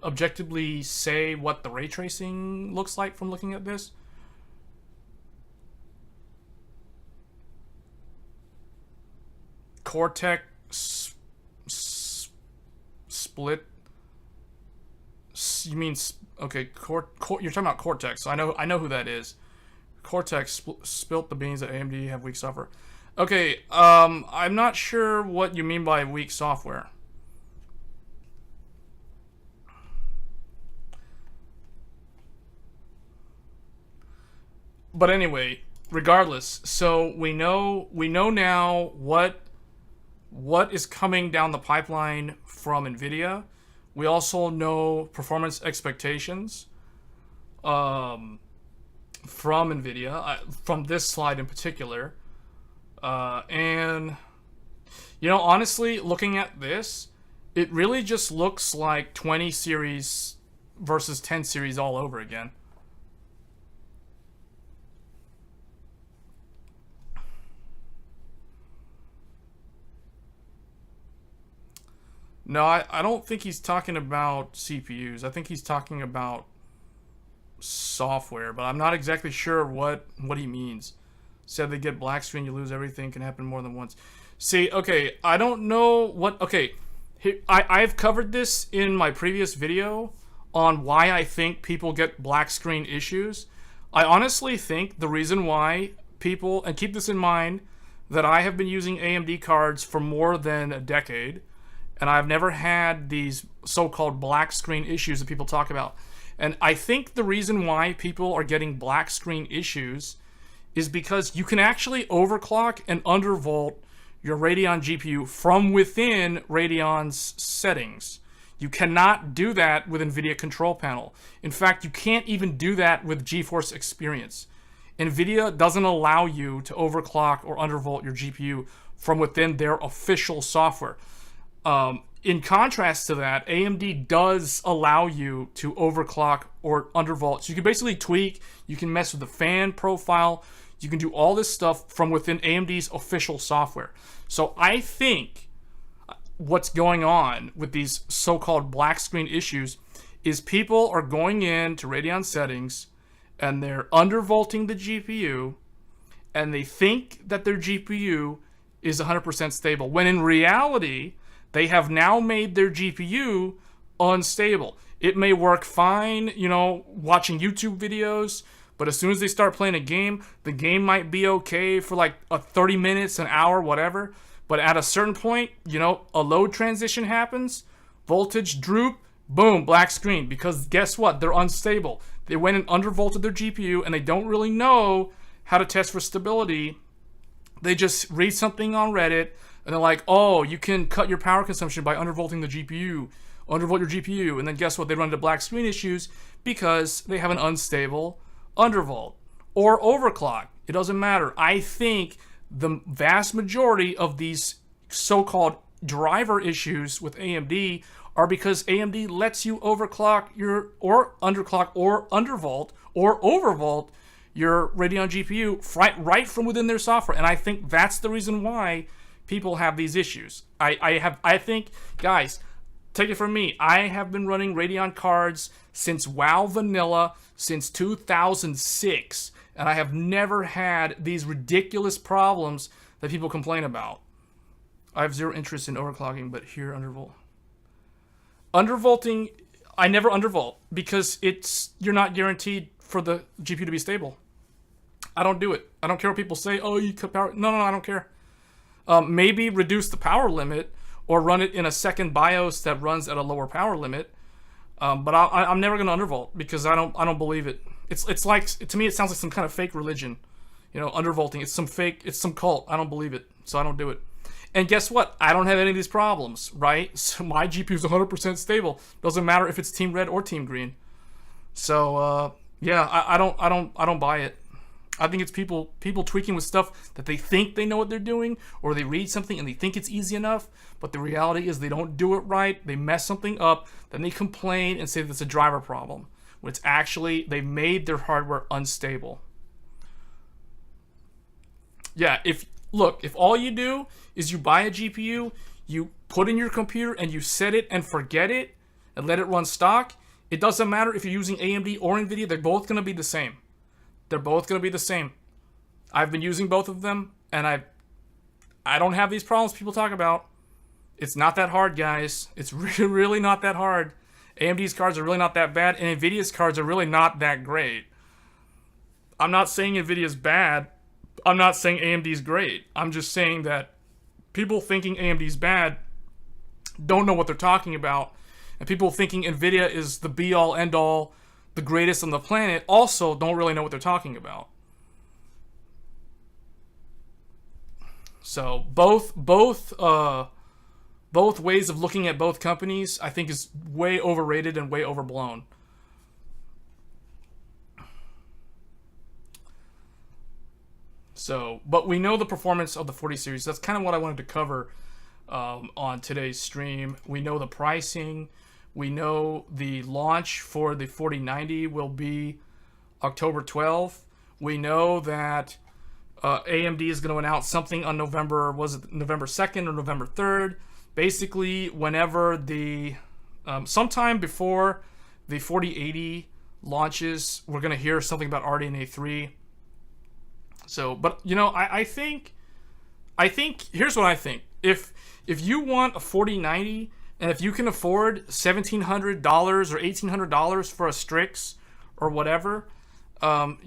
objectively say what the ray tracing looks like from looking at this. Cortex split. You mean okay? You're talking about Cortex. So I know who that is. Cortex spilt the beans that AMD have weak software. Okay, I'm not sure what you mean by weak software. But anyway, regardless, so we know now what is coming down the pipeline from NVIDIA. We also know performance expectations from NVIDIA, from this slide in particular. And, honestly, looking at this, it really just looks like 20 series versus 10 series all over again. No, I don't think he's talking about CPUs. I think he's talking about software, but I'm not exactly sure what he means. Said they get black screen, you lose everything, can happen more than once. See, okay, I don't know what... Okay, I've covered this in my previous video on why I think people get black screen issues. I honestly think the reason why people... And keep this in mind, that I have been using AMD cards for more than a decade, and I've never had these so-called black screen issues that people talk about. And I think the reason why people are getting black screen issues is because you can actually overclock and undervolt your Radeon GPU from within Radeon's settings. You cannot do that with NVIDIA Control Panel. In fact, you can't even do that with GeForce Experience. NVIDIA doesn't allow you to overclock or undervolt your GPU from within their official software. In contrast to that, AMD does allow you to overclock or undervolt. So you can basically tweak, you can mess with the fan profile, you can do all this stuff from within AMD's official software. So I think what's going on with these so-called black screen issues is people are going into Radeon settings and they're undervolting the GPU, and they think that their GPU is 100% stable, when in reality, they have now made their GPU unstable. It may work fine, watching YouTube videos, but as soon as they start playing a game, the game might be okay for like 30 minutes, an hour, whatever. But at a certain point, a load transition happens, voltage droop, boom, black screen. Because guess what? They're unstable. They went and undervolted their GPU, and they don't really know how to test for stability. They just read something on Reddit, and they're like, oh, you can cut your power consumption by undervolting the GPU. Undervolt your GPU. And then guess what? They run into black screen issues because they have an unstable undervolt or overclock. It doesn't matter. I think the vast majority of these so-called driver issues with AMD are because AMD lets you overclock or underclock or undervolt or overvolt your Radeon GPU right from within their software. And I think that's the reason why people have these issues. I think, guys, take it from me, I have been running Radeon cards since WoW Vanilla since 2006, and I have never had these ridiculous problems that people complain about. I have zero interest in overclocking, but here undervolt. Undervolting, I never undervolt because you're not guaranteed for the GPU to be stable. I don't do it. I don't care what people say. Oh, you cut power. No, I don't care. Maybe reduce the power limit or run it in a second BIOS that runs at a lower power limit. But I'm never going to undervolt because I don't believe it. It's like, to me, it sounds like some kind of fake religion. Undervolting. It's some cult. I don't believe it, so I don't do it. And guess what? I don't have any of these problems, right? So my GPU is 100% stable. Doesn't matter if it's Team Red or Team Green. So yeah, I don't buy it. I think it's people tweaking with stuff that they think they know what they're doing, or they read something and they think it's easy enough, but the reality is they don't do it right, they mess something up, then they complain and say that it's a driver problem, when it's actually they made their hardware unstable. Yeah, if all you do is you buy a GPU, you put in your computer and you set it and forget it and let it run stock, it doesn't matter if you're using AMD or nvidia, they're both going to be the same. They're both going to be the same. I've been using both of them, and I don't have these problems people talk about. It's not that hard, guys. It's really, really not that hard. AMD's cards are really not that bad, and NVIDIA's cards are really not that great. I'm not saying NVIDIA's bad. I'm not saying AMD's great. I'm just saying that people thinking AMD's bad don't know what they're talking about, and people thinking NVIDIA is the be-all, end-all, the greatest on the planet also don't really know what they're talking about. So both ways of looking at both companies, I think, is way overrated and way overblown. So, but we know the performance of the 40 series. That's kind of what I wanted to cover on today's stream. We know the pricing. We know the launch for the 4090 will be October 12th. We know that AMD is going to announce something on November 2nd or November 3rd. Basically, whenever sometime before the 4080 launches, we're going to hear something about RDNA 3. So, but I think here's what I think. If you want a 4090 and if you can afford $1,700 or $1,800 for a Strix or whatever, then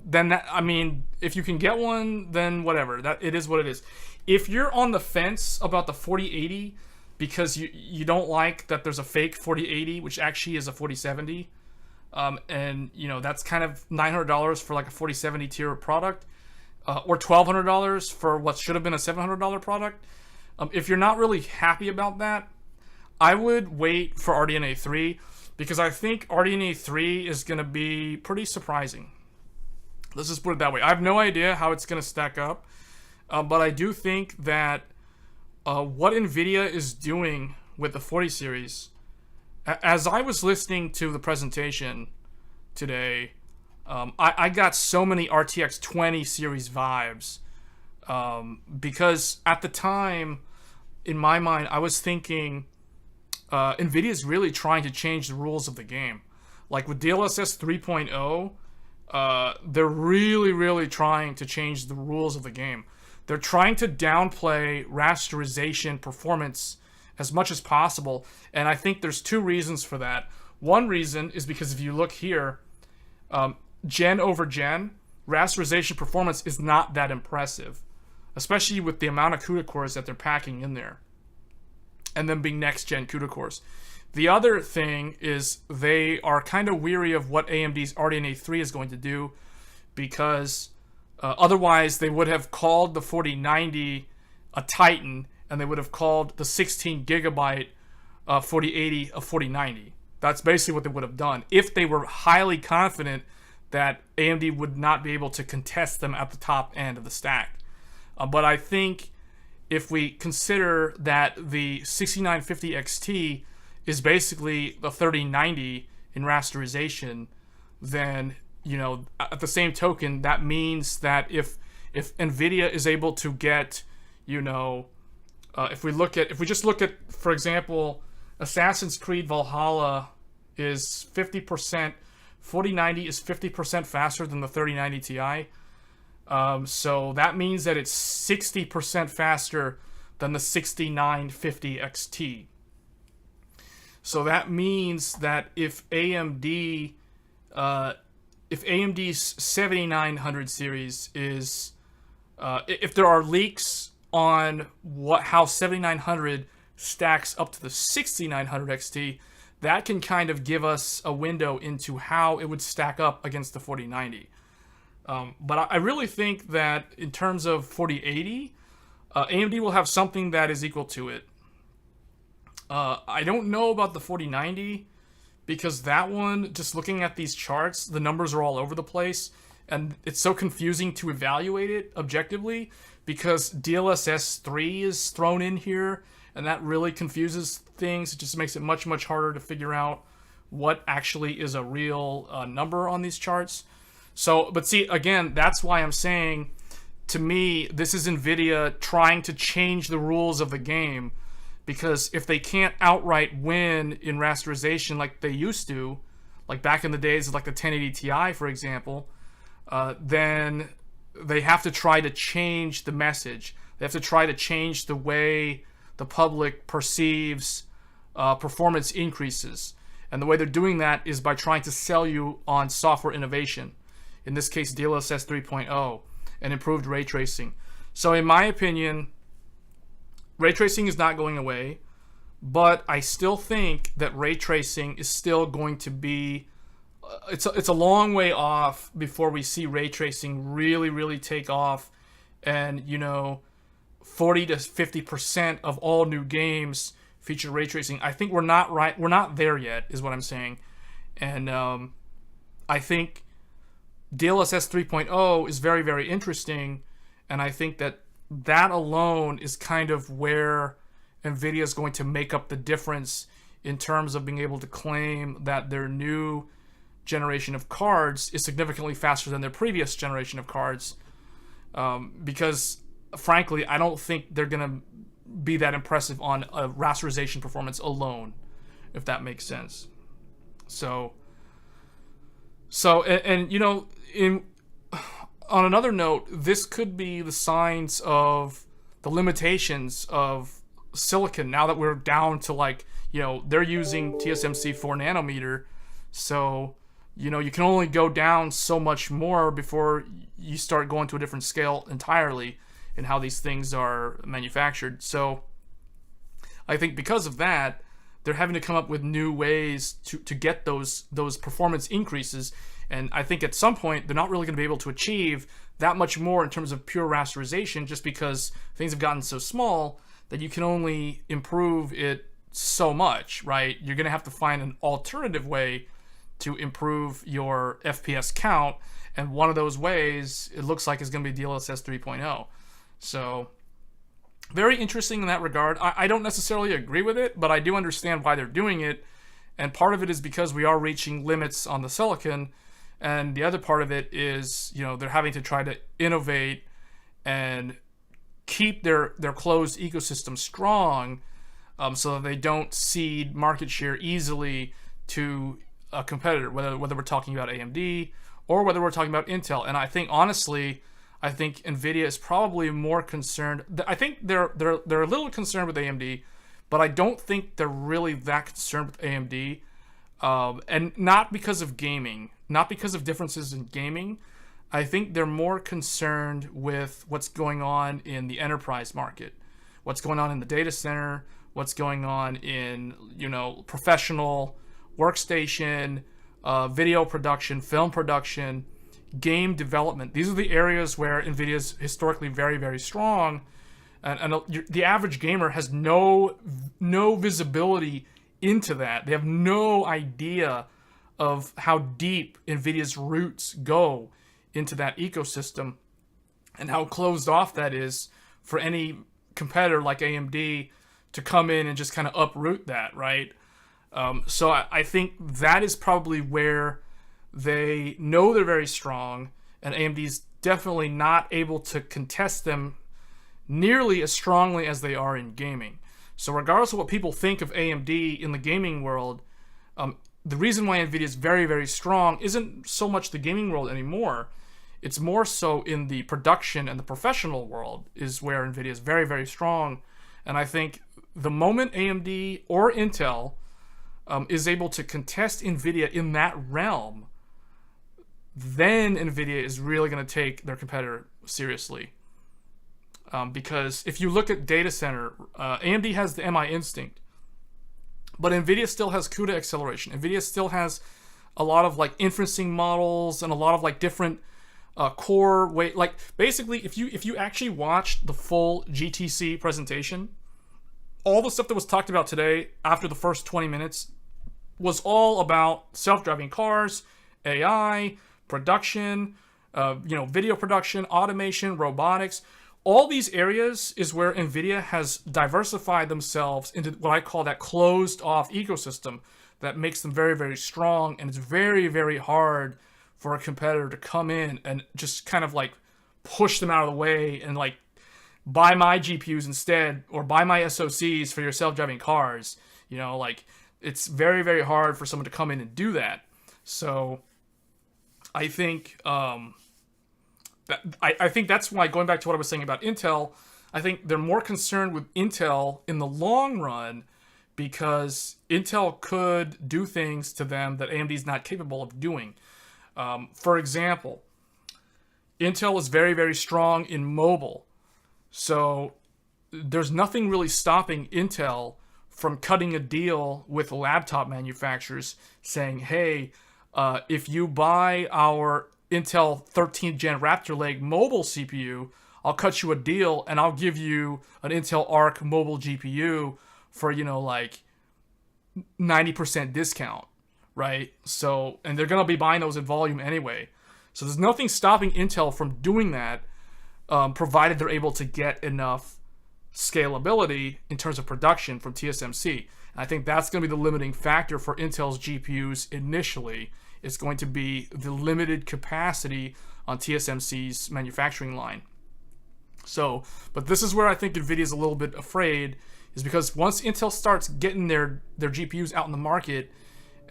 that, I mean, if you can get one, then whatever. That it is what it is. If you're on the fence about the 4080 because you don't like that there's a fake 4080, which actually is a 4070, and that's kind of $900 for like a 4070 tier product, or $1,200 for what should have been a $700 product. If you're not really happy about that, I would wait for RDNA 3 because I think RDNA 3 is going to be pretty surprising. Let's just put it that way. I have no idea how it's going to stack up, but I do think that what NVIDIA is doing with the 40 series, as I was listening to the presentation today, I got so many RTX 20 series vibes. Because at the time, in my mind, I was thinking NVIDIA is really trying to change the rules of the game. Like with DLSS 3.0, they're really trying to change the rules of the game. They're trying to downplay rasterization performance as much as possible, and I think there's two reasons for that. One reason is because if you look here, gen over gen, rasterization performance is not that impressive, especially with the amount of CUDA cores that they're packing in there, and them being next-gen CUDA cores. The other thing is they are kind of weary of what AMD's RDNA 3 is going to do, because otherwise they would have called the 4090 a Titan, and they would have called the 16 gigabyte 4080 a 4090. That's basically what they would have done if they were highly confident that AMD would not be able to contest them at the top end of the stack. But I think if we consider that the 6950 XT is basically the 3090 in rasterization, then, you know, at the same token, that means that if nvidia is able to get, you know, if we just look at, for example, Assassin's Creed Valhalla is 50%, 4090 is 50% faster than the 3090 Ti. So that means that it's 60% faster than the 6950 XT. So that means that if AMD's 7900 series is, if there are leaks on how 7900 stacks up to the 6900 XT, that can kind of give us a window into how it would stack up against the 4090. But I really think that in terms of 4080, AMD will have something that is equal to it. I don't know about the 4090, because that one, just looking at these charts, the numbers are all over the place, and it's so confusing to evaluate it objectively, because DLSS 3 is thrown in here, and that really confuses things. It just makes it much harder to figure out what actually is a real number on these charts. So, but see, again, that's why I'm saying, to me, this is NVIDIA trying to change the rules of the game, because if they can't outright win in rasterization like they used to, like back in the days of like the 1080 Ti, for example, then they have to try to change the message. They have to try to change the way the public perceives performance increases. And the way they're doing that is by trying to sell you on software innovation. In this case, DLSS 3.0 and improved ray tracing. So in my opinion, ray tracing is not going away, but I still think that ray tracing is still going to be, it's a long way off before we see ray tracing really take off, and, you know, 40 to 50% of all new games feature ray tracing. I think we're not there yet, is what I'm saying. And I think DLSS 3.0 is very interesting, and I think that alone is kind of where NVIDIA is going to make up the difference in terms of being able to claim that their new generation of cards is significantly faster than their previous generation of cards. Because, frankly, I don't think they're going to be that impressive on a rasterization performance alone, if that makes sense. So you know, on another note, this could be the signs of the limitations of silicon now that we're down to, like, you know, they're using TSMC 4 nanometer. So, you know, you can only go down so much more before you start going to a different scale entirely in how these things are manufactured. So I think because of that, they're having to come up with new ways to get those performance increases. And I think at some point, they're not really going to be able to achieve that much more in terms of pure rasterization, just because things have gotten so small that you can only improve it so much, right? You're going to have to find an alternative way to improve your FPS count. And one of those ways, it looks like, is going to be DLSS 3.0. So very interesting in that regard. I don't necessarily agree with it, but I do understand why they're doing it. And part of it is because we are reaching limits on the silicon. And the other part of it is, you know, they're having to try to innovate and keep their closed ecosystem strong, so that they don't cede market share easily to a competitor, whether we're talking about AMD or whether we're talking about Intel. And I think honestly, I think nvidia is probably more concerned. I think they're a little concerned with AMD, but I don't think they're really that concerned with AMD. And not because of gaming, not because of differences in gaming. I think they're more concerned with what's going on in the enterprise market, what's going on in the data center, what's going on in, professional workstation, video production, film production, game development. These are the areas where NVIDIA is historically very, very strong. And the average gamer has no visibility into that. They have no idea of how deep NVIDIA's roots go into that ecosystem and how closed off that is for any competitor like AMD to come in and just kind of uproot that, right? So I think that is probably where they know they're very strong, and AMD's definitely not able to contest them nearly as strongly as they are in gaming. So regardless of what people think of AMD in the gaming world, the reason why NVIDIA is very, very strong isn't so much the gaming world anymore. It's more so in the production and the professional world is where NVIDIA is very, very strong. And I think the moment AMD or Intel is able to contest NVIDIA in that realm, then NVIDIA is really going to take their competitor seriously. Because if you look at data center, AMD has the MI Instinct, but NVIDIA still has CUDA acceleration. NVIDIA still has a lot of like inferencing models and a lot of like different core way. Like basically, if you actually watched the full GTC presentation, all the stuff that was talked about today after the first 20 minutes was all about self-driving cars, AI, production, video production, automation, robotics. All these areas is where NVIDIA has diversified themselves into what I call that closed-off ecosystem that makes them very, very strong, and it's very, very hard for a competitor to come in and just kind of like push them out of the way and like buy my GPUs instead, or buy my SoCs for your self-driving cars. It's very, very hard for someone to come in and do that. So I think I think that's why, going back to what I was saying about Intel, I think they're more concerned with Intel in the long run, because Intel could do things to them that AMD is not capable of doing. For example, Intel is very, very strong in mobile. So there's nothing really stopping Intel from cutting a deal with laptop manufacturers saying, hey, if you buy our Intel 13th Gen Raptor Lake mobile CPU, I'll cut you a deal and I'll give you an Intel Arc mobile GPU for, 90% discount, right? So, and they're going to be buying those in volume anyway. So there's nothing stopping Intel from doing that, provided they're able to get enough scalability in terms of production from TSMC. And I think that's going to be the limiting factor for Intel's GPUs initially. It's going to be the limited capacity on TSMC's manufacturing line. So, but this is where I think NVIDIA is a little bit afraid, is because once Intel starts getting their GPUs out in the market,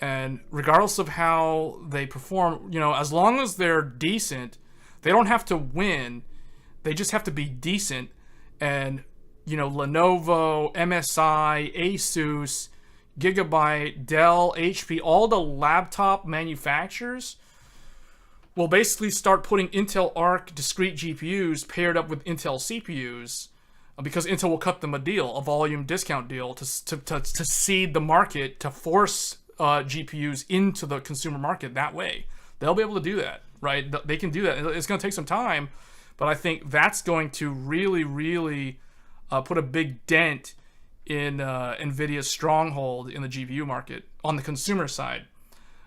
and regardless of how they perform, as long as they're decent, they don't have to win. They just have to be decent. And, Lenovo, MSI, Asus, Gigabyte, Dell, HP, all the laptop manufacturers will basically start putting Intel Arc discrete GPUs paired up with Intel CPUs, because Intel will cut them a volume discount deal to seed the market, to force GPUs into the consumer market that way. They'll be able to do that, right? They can do that. It's going to take some time, but I think that's going to really, really put a big dent in NVIDIA's stronghold in the GPU market on the consumer side.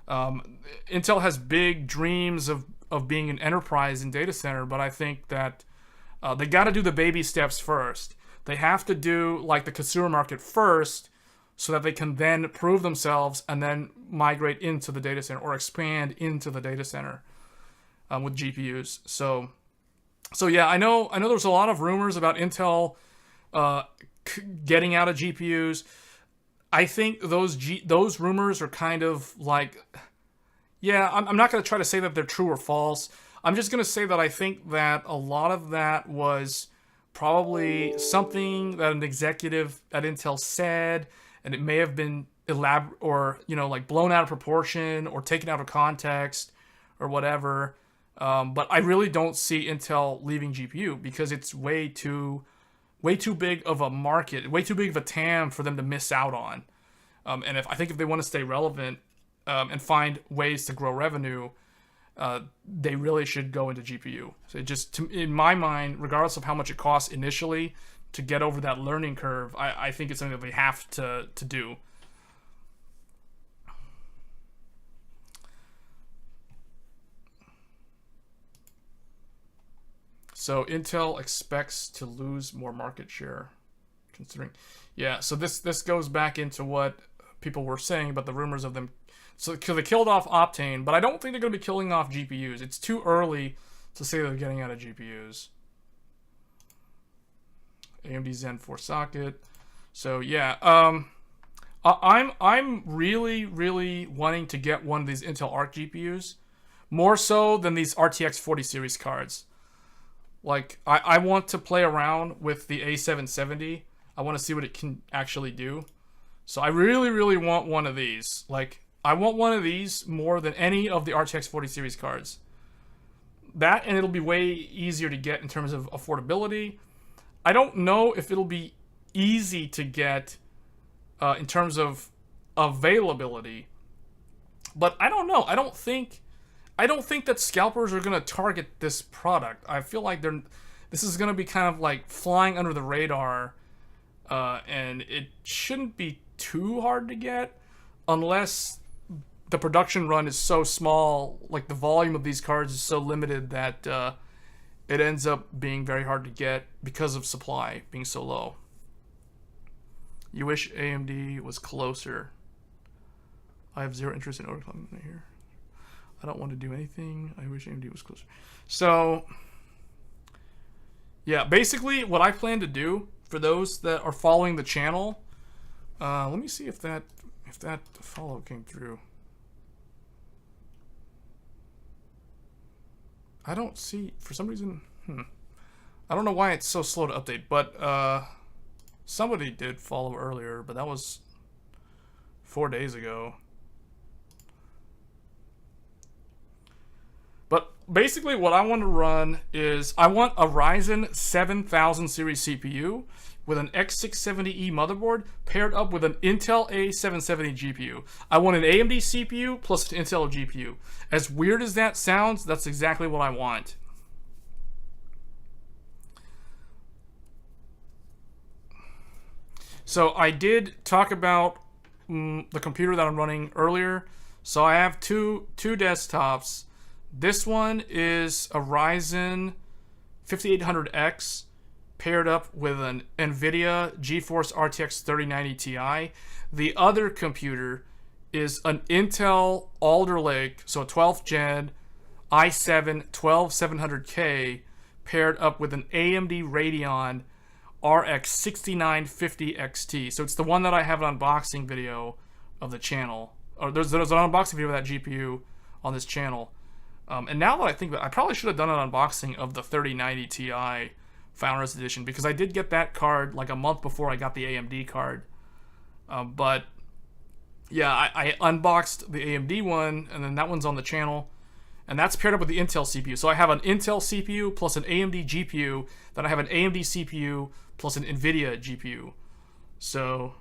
Intel has big dreams of being an enterprise in data center, but I think that they got to do the baby steps first. They have to do like the consumer market first, so that they can then prove themselves and then migrate into the data center or expand into the data center with GPUs. So yeah, I know there's a lot of rumors about Intel getting out of GPUs. I think those rumors are kind of like, Yeah, I'm not going to try to say that they're true or false. I'm just going to say that I think that a lot of that was probably something that an executive at Intel said, and it may have been elaborate or, like blown out of proportion or taken out of context or whatever. But I really don't see Intel leaving GPU because it's way too big of a market, way too big of a TAM for them to miss out on. And I think if they want to stay relevant and find ways to grow revenue, they really should go into GPU. So in my mind, regardless of how much it costs initially to get over that learning curve, I think it's something that they have to do. So Intel expects to lose more market share, considering, yeah. So this goes back into what people were saying about the rumors of them. So because they killed off Optane, but I don't think they're going to be killing off GPUs. It's too early to say they're getting out of GPUs. AMD Zen 4 socket. So yeah, I'm really wanting to get one of these Intel Arc GPUs, more so than these RTX 40 series cards. Like, I want to play around with the A770. I want to see what it can actually do. So I really want one of these. Like, I want one of these more than any of the RTX 40 series cards. That, and it'll be way easier to get in terms of affordability. I don't know if it'll be easy to get in terms of availability. But I don't know. I don't think that scalpers are going to target this product. I feel like this is going to be kind of like flying under the radar, and it shouldn't be too hard to get unless the production run is so small, like the volume of these cards is so limited that it ends up being very hard to get because of supply being so low. You wish AMD was closer. I have zero interest in overclocking here. I don't want to do anything. I wish AMD was closer. So, yeah, basically what I plan to do for those that are following the channel, let me see if that follow came through. I don't see, for some reason, I don't know why it's so slow to update, but somebody did follow earlier, but that was 4 days ago. But basically what I want to run is I want a Ryzen 7000 series CPU with an X670E motherboard paired up with an Intel A770 GPU. I want an AMD CPU plus an Intel GPU. As weird as that sounds, that's exactly what I want. So I did talk about the computer that I'm running earlier. So I have two desktops. This one is a Ryzen 5800X paired up with an nvidia Geforce RTX 3090 Ti. The other computer is an Intel Alder Lake, so a 12th gen i7 12700K paired up with an AMD Radeon RX 6950 XT. So it's the one that I have an unboxing video of the channel. Or there's an unboxing video of that GPU on this channel. And now that I think that I probably should have done an unboxing of the 3090 Ti Founders Edition, because I did get that card like a month before I got the AMD card. But yeah, I unboxed the AMD one, and then that one's on the channel, and that's paired up with the Intel CPU. So I have an Intel CPU plus an AMD GPU, then I have an AMD CPU plus an nvidia GPU. So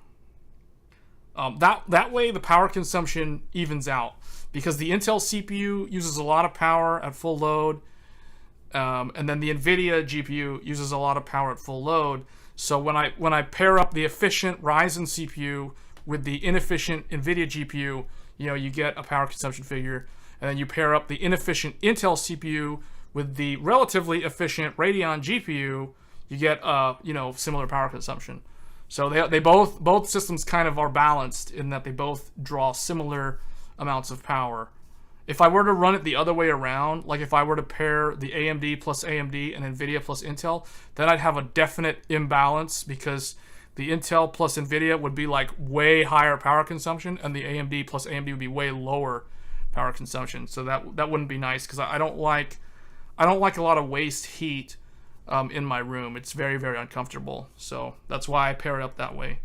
that way the power consumption evens out, because the Intel CPU uses a lot of power at full load, and then the nvidia GPU uses a lot of power at full load. So when I pair up the efficient Ryzen CPU with the inefficient nvidia GPU, you get a power consumption figure, and then you pair up the inefficient Intel CPU with the relatively efficient Radeon GPU, you get similar power consumption. So they both systems kind of are balanced in that they both draw similar amounts of power. If I were to run it the other way around, like if I were to pair the AMD plus AMD and NVIDIA plus Intel, then I'd have a definite imbalance, because the Intel plus NVIDIA would be like way higher power consumption, and the AMD plus AMD would be way lower power consumption. So that wouldn't be nice, because I don't like a lot of waste heat in my room. It's very, very uncomfortable. So that's why I pair it up that way.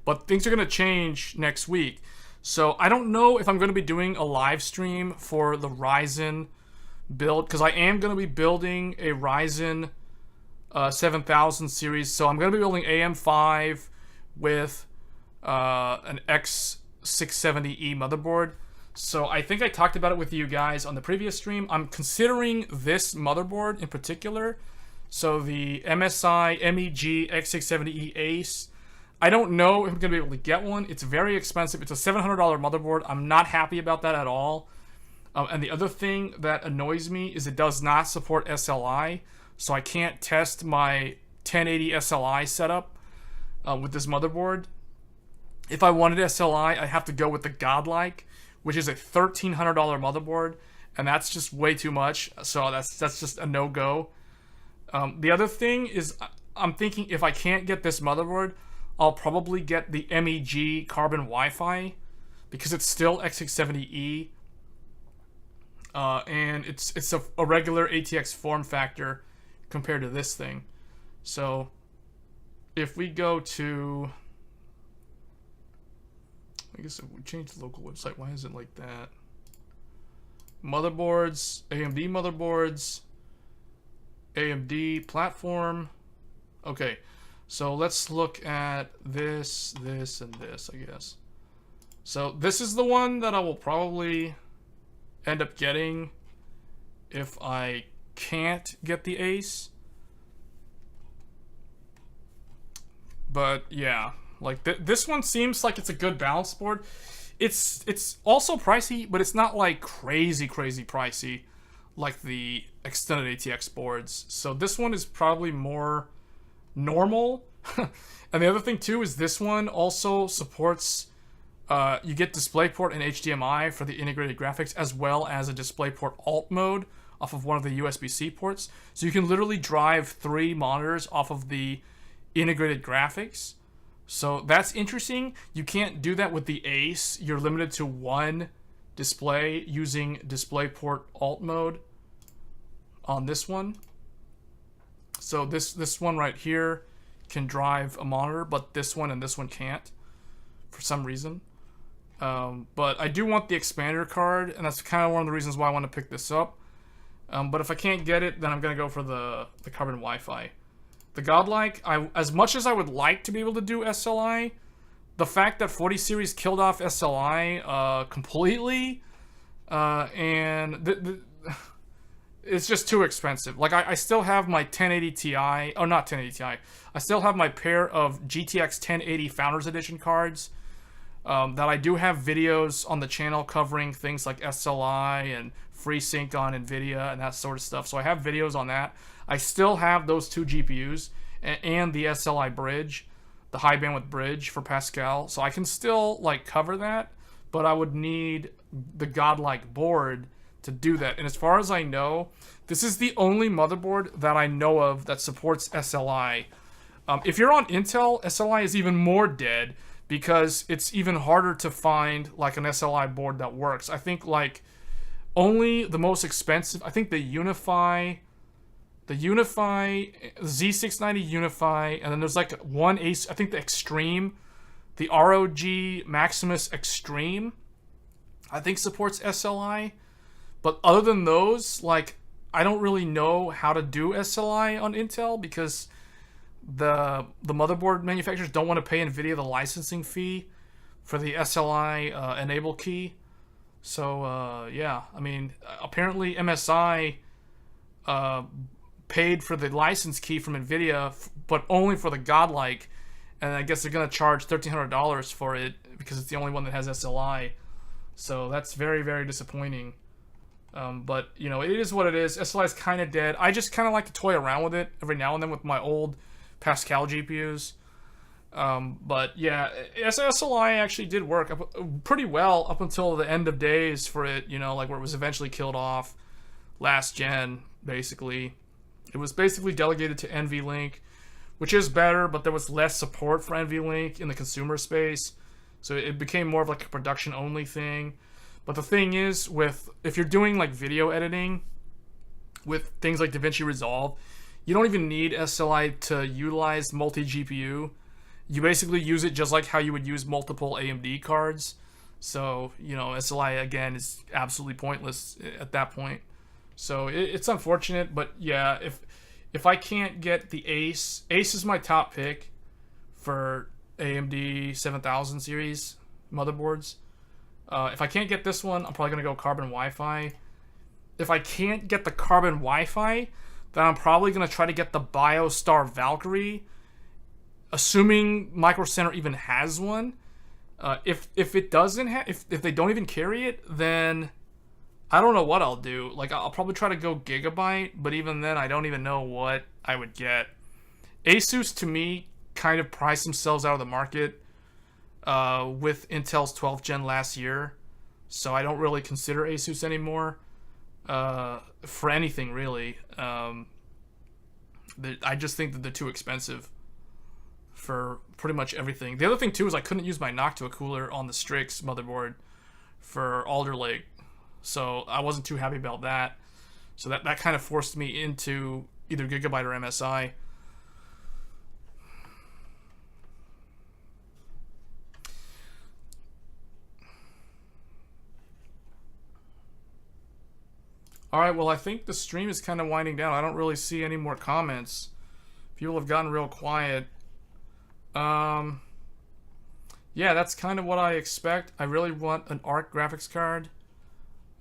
But things are going to change next week. So I don't know if I'm going to be doing a live stream for the Ryzen build, because I am going to be building a Ryzen 7000 series. So I'm going to be building AM5 with an X670E motherboard. So I think I talked about it with you guys on the previous stream. I'm considering this motherboard in particular. So the MSI MEG X670E Ace. I don't know if I'm going to be able to get one. It's very expensive. It's a $700 motherboard. I'm not happy about that at all. And the other thing that annoys me is it does not support SLI. So I can't test my 1080 SLI setup with this motherboard. If I wanted SLI, I have to go with the Godlike, which is a $1,300 motherboard. And that's just way too much. So that's just a no-go. The other thing is, I'm thinking if I can't get this motherboard, I'll probably get the MEG Carbon Wi-Fi, because it's still X670E, and it's a regular ATX form factor compared to this thing. So if we go to, I guess if we change the local website, why is it like that? Motherboards, AMD motherboards, AMD platform. Okay. So let's look at this, this, and this, I guess. So this is the one that I will probably end up getting if I can't get the Ace. But yeah, like this one seems like it's a good balance board. It's also pricey, but it's not like crazy pricey like the extended ATX boards. So this one is probably more normal. And the other thing too is this one also supports you get DisplayPort and HDMI for the integrated graphics, as well as a DisplayPort alt mode off of one of the USB-C ports. So you can literally drive 3 monitors off of the integrated graphics. So that's interesting. You can't do that with the Ace. You're limited to 1 display using DisplayPort alt mode on this one. So this one right here can drive a monitor, but this one and this one can't for some reason. But I do want the expander card, and that's kind of one of the reasons why I want to pick this up. But if I can't get it, then I'm going to go for the Carbon Wi-Fi. The Godlike, as much as I would like to be able to do SLI, the fact that 40 series killed off SLI completely, and it's just too expensive. Like, I still have my 1080 Ti, oh, not 1080 Ti, I still have my pair of GTX 1080 Founders Edition cards that I do have videos on the channel covering things like SLI and FreeSync on NVIDIA and that sort of stuff. So I have videos on that. I still have those 2 GPUs and the SLI bridge, the high bandwidth bridge for Pascal. So I can still, like, cover that, but I would need the Godlike board to do that. And as far as I know, this is the only motherboard that I know of that supports SLI. If you're on Intel, SLI is even more dead, because it's even harder to find like an SLI board that works. I think like only the most expensive, I think the Z690 Unify, and then there's like one Ace, I think the Extreme, the ROG Maximus Extreme, I think supports SLI. But other than those, like, I don't really know how to do SLI on Intel, because the motherboard manufacturers don't want to pay NVIDIA the licensing fee for the SLI enable key. So yeah, I mean, apparently MSI paid for the license key from NVIDIA, but only for the Godlike, and I guess they're going to charge $1,300 for it because it's the only one that has SLI. So that's very, very disappointing. But, you know, it is what it is. SLI is kind of dead. I just kind of like to toy around with it every now and then with my old Pascal GPUs. But, yeah, SLI actually did work pretty well up until the end of days for it, you know, like where it was eventually killed off last gen, basically. It was basically delegated to NVLink, which is better, but there was less support for NVLink in the consumer space. So it became more of like a production only thing. But the thing is, if you're doing like video editing with things like DaVinci Resolve, you don't even need SLI to utilize multi-GPU. You basically use it just like how you would use multiple AMD cards. So, SLI, again, is absolutely pointless at that point. So it's unfortunate, but yeah, if I can't get the Ace is my top pick for AMD 7000 series motherboards. If I can't get this one, I'm probably going to go Carbon Wi-Fi. If I can't get the Carbon Wi-Fi, then I'm probably going to try to get the BioStar Valkyrie, assuming Micro Center even has one. If it doesn't have, if they don't even carry it, then I don't know what I'll do. Like, I'll probably try to go Gigabyte, but even then, I don't even know what I would get. Asus, to me, kind of priced themselves out of the market with Intel's 12th gen last year, so I don't really consider Asus anymore for anything, really. I just think that they're too expensive for pretty much everything. The other thing, too, is I couldn't use my Noctua cooler on the Strix motherboard for Alder Lake, so I wasn't too happy about that. So that kind of forced me into either Gigabyte or MSI. Alright, well, I think the stream is kind of winding down. I don't really see any more comments. People have gotten real quiet. Yeah, that's kind of what I expect. I really want an ARC graphics card.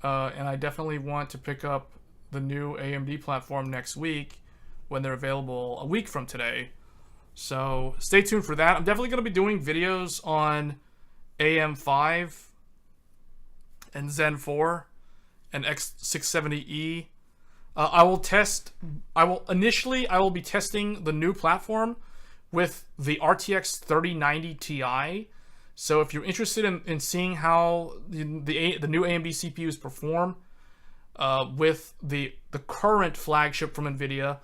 And I definitely want to pick up the new AMD platform next week when they're available a week from today. So stay tuned for that. I'm definitely going to be doing videos on AM5 and Zen 4 and X670E. I will be testing the new platform with the RTX 3090 Ti. So if you're interested in seeing how the new AMD CPUs perform with the current flagship from nvidia,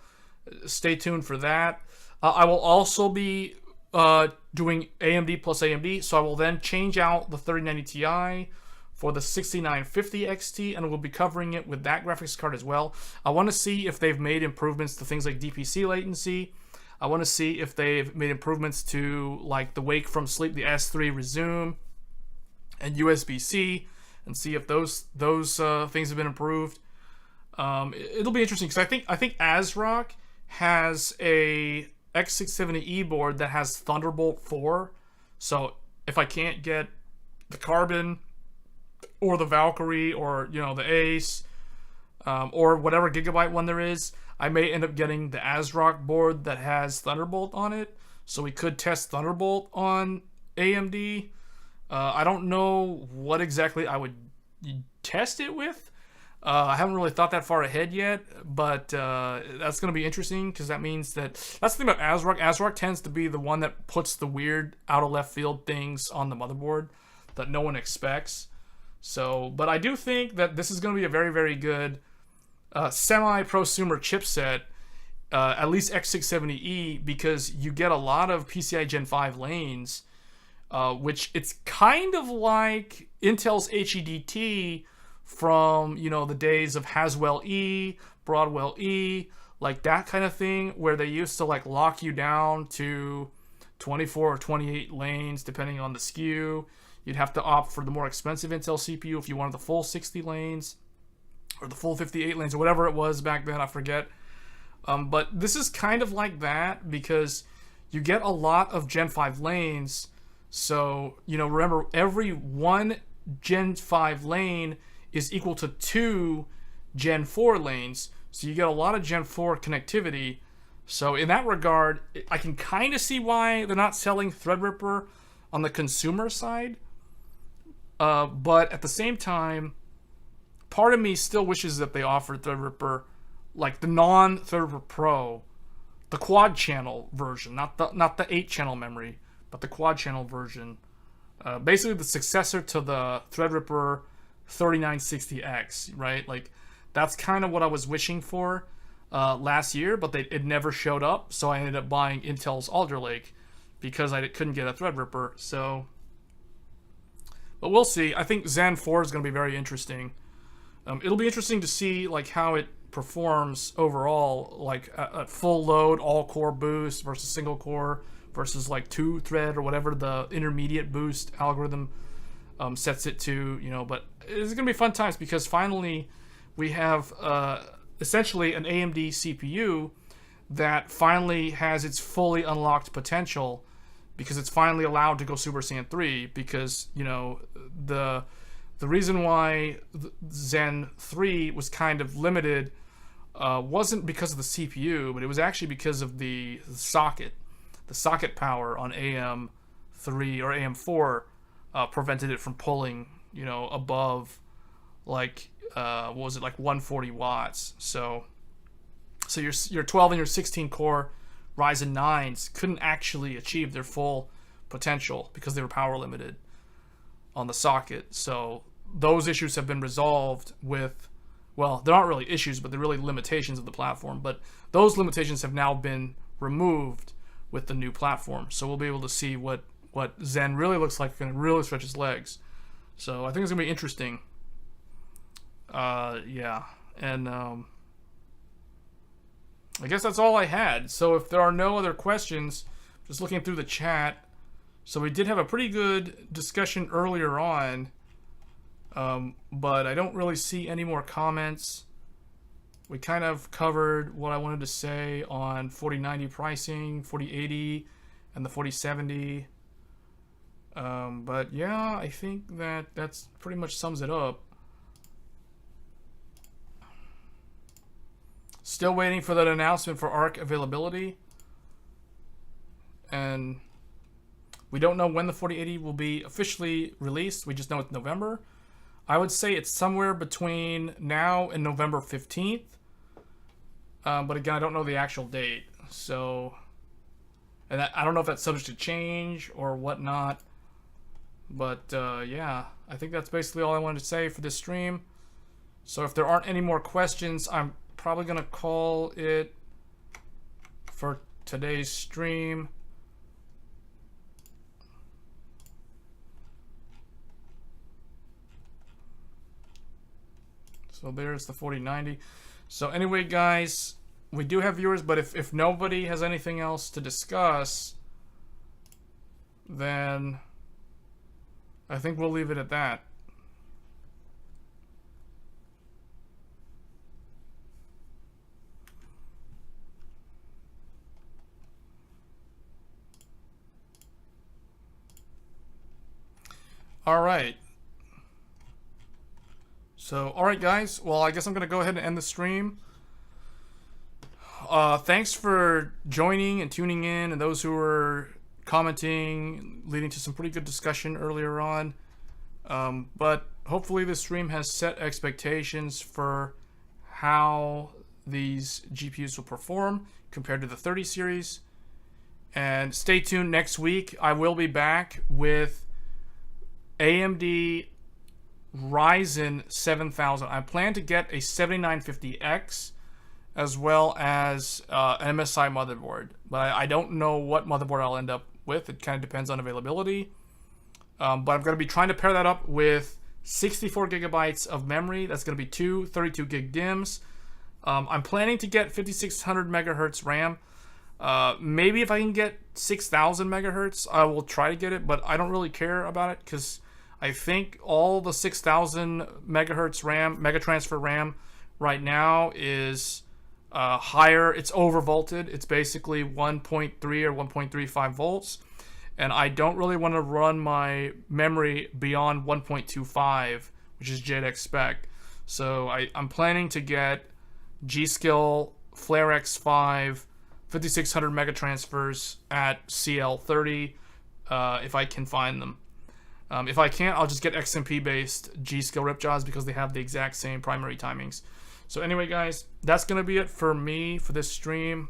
stay tuned for that. I will also be doing AMD plus AMD, so I will then change out the 3090 Ti for the 6950 XT, and we'll be covering it with that graphics card as well. I want to see if they've made improvements to things like DPC latency. I want to see if they've made improvements to like the wake from sleep, the S3 resume, and USB-C, and see if those things have been improved. It'll be interesting because I think ASRock has a X670E board that has Thunderbolt 4. So if I can't get the Carbon or the Valkyrie or the Ace or whatever Gigabyte one there is, I may end up getting the ASRock board that has Thunderbolt on it, so we could test Thunderbolt on AMD. I don't know what exactly I would test it with. I haven't really thought that far ahead yet, but that's going to be interesting because that means that's the thing about ASRock. ASRock tends to be the one that puts the weird out of left field things on the motherboard that no one expects. So, but I do think that this is going to be a very, very good semi-prosumer chipset, at least X670E, because you get a lot of PCI Gen 5 lanes, which it's kind of like Intel's HEDT from, the days of Haswell E, Broadwell E, like that kind of thing, where they used to like lock you down to 24 or 28 lanes, depending on the SKU. You'd have to opt for the more expensive Intel CPU if you wanted the full 60 lanes. Or the full 58 lanes, or whatever it was back then, I forget. But this is kind of like that because you get a lot of Gen 5 lanes. So, remember, every one Gen 5 lane is equal to 2 Gen 4 lanes. So you get a lot of Gen 4 connectivity. So in that regard, I can kind of see why they're not selling Threadripper on the consumer side. But at the same time, part of me still wishes that they offered Threadripper, like the non-Threadripper Pro, the quad channel version, not the 8-channel memory, but the quad channel version. Basically the successor to the Threadripper 3960X, right? Like that's kind of what I was wishing for last year, but it never showed up, so I ended up buying Intel's Alder Lake because I couldn't get a Threadripper. So But we'll see. I think Zen 4 is going to be very interesting. It'll be interesting to see like how it performs overall, like at full load, all core boost versus single core versus like 2-thread or whatever the intermediate boost algorithm sets it to, you know. But it's gonna be fun times because finally we have essentially an AMD CPU that finally has its fully unlocked potential, because it's finally allowed to go Super Saiyan 3. Because, you know, the reason why Zen 3 was kind of limited wasn't because of the CPU, but it was actually because of the socket. The socket power on AM3 or AM4 prevented it from pulling, you know, above like what was it, like 140 watts. So your 12 and your 16 core Ryzen 9s couldn't actually achieve their full potential because they were power limited on the socket. So those issues have been resolved with, well, they're not really issues, but they're really limitations of the platform. But those limitations have now been removed with the new platform. So we'll be able to see what Zen really looks like and really stretch its legs. So I think it's going to be interesting. Yeah. And I guess that's all I had. So if there are no other questions, just looking through the chat. So we did have a pretty good discussion earlier on. But I don't really see any more comments. We kind of covered what I wanted to say on 4090 pricing, 4080, and the 4070. But yeah, I think that's pretty much sums it up. Still waiting for that announcement for ARC availability. And we don't know when the 4080 will be officially released. We just know it's November. I would say it's somewhere between now and November 15th. But again, I don't know the actual date. So, and I don't know if that's subject to change or whatnot. But yeah, I think that's basically all I wanted to say for this stream. So if there aren't any more questions, I'm probably going to call it for today's stream. So there's the 4090. So anyway, guys, we do have viewers, but if nobody has anything else to discuss, then I think we'll leave it at that. All right. So, alright guys, well, I guess I'm going to go ahead and end the stream. Thanks for joining and tuning in, and those who were commenting, leading to some pretty good discussion earlier on. But hopefully this stream has set expectations for how these GPUs will perform compared to the 30 series. And stay tuned next week. I will be back with AMD Ryzen 7000. I plan to get a 7950X as well as an MSI motherboard, but I don't know what motherboard I'll end up with. It kind of depends on availability. But I'm going to be trying to pair that up with 64 gigabytes of memory. That's going to be two 32 gig DIMMs. I'm planning to get 5600 megahertz RAM. Maybe if I can get 6000 megahertz, I will try to get it, but I don't really care about it because I think all the 6000 megahertz RAM, mega transfer RAM right now is higher. It's overvolted. It's basically 1.3 or 1.35 volts. And I don't really want to run my memory beyond 1.25, which is JEDEC spec. So I'm planning to get G.Skill Flare X5 5600 mega transfers at CL30 if I can find them. If I can't, I'll just get XMP-based G.Skill Ripjaws because they have the exact same primary timings. So anyway, guys, that's going to be it for me for this stream.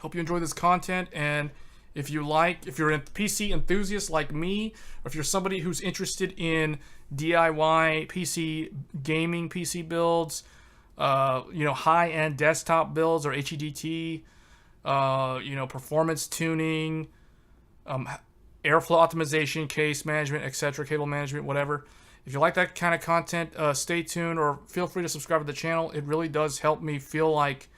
Hope you enjoy this content, and if you're a PC enthusiast like me, or if you're somebody who's interested in DIY PC gaming PC builds, high-end desktop builds or HEDT, performance tuning, airflow optimization, case management, etc., cable management, whatever. If you like that kind of content, stay tuned or feel free to subscribe to the channel. It really does help me feel like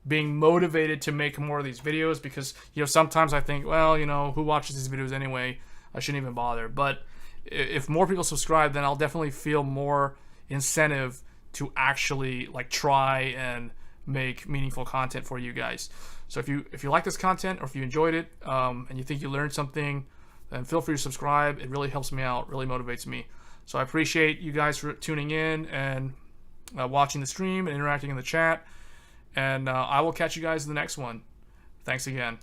being motivated to make more of these videos, because sometimes I think, well, who watches these videos anyway? I shouldn't even bother. But if more people subscribe, then I'll definitely feel more incentive to actually try and make meaningful content for you guys. So if you like this content, or if you enjoyed it, and you think you learned something, then feel free to subscribe. It really helps me out, really motivates me. So I appreciate you guys for tuning in and watching the stream and interacting in the chat. And I will catch you guys in the next one. Thanks again.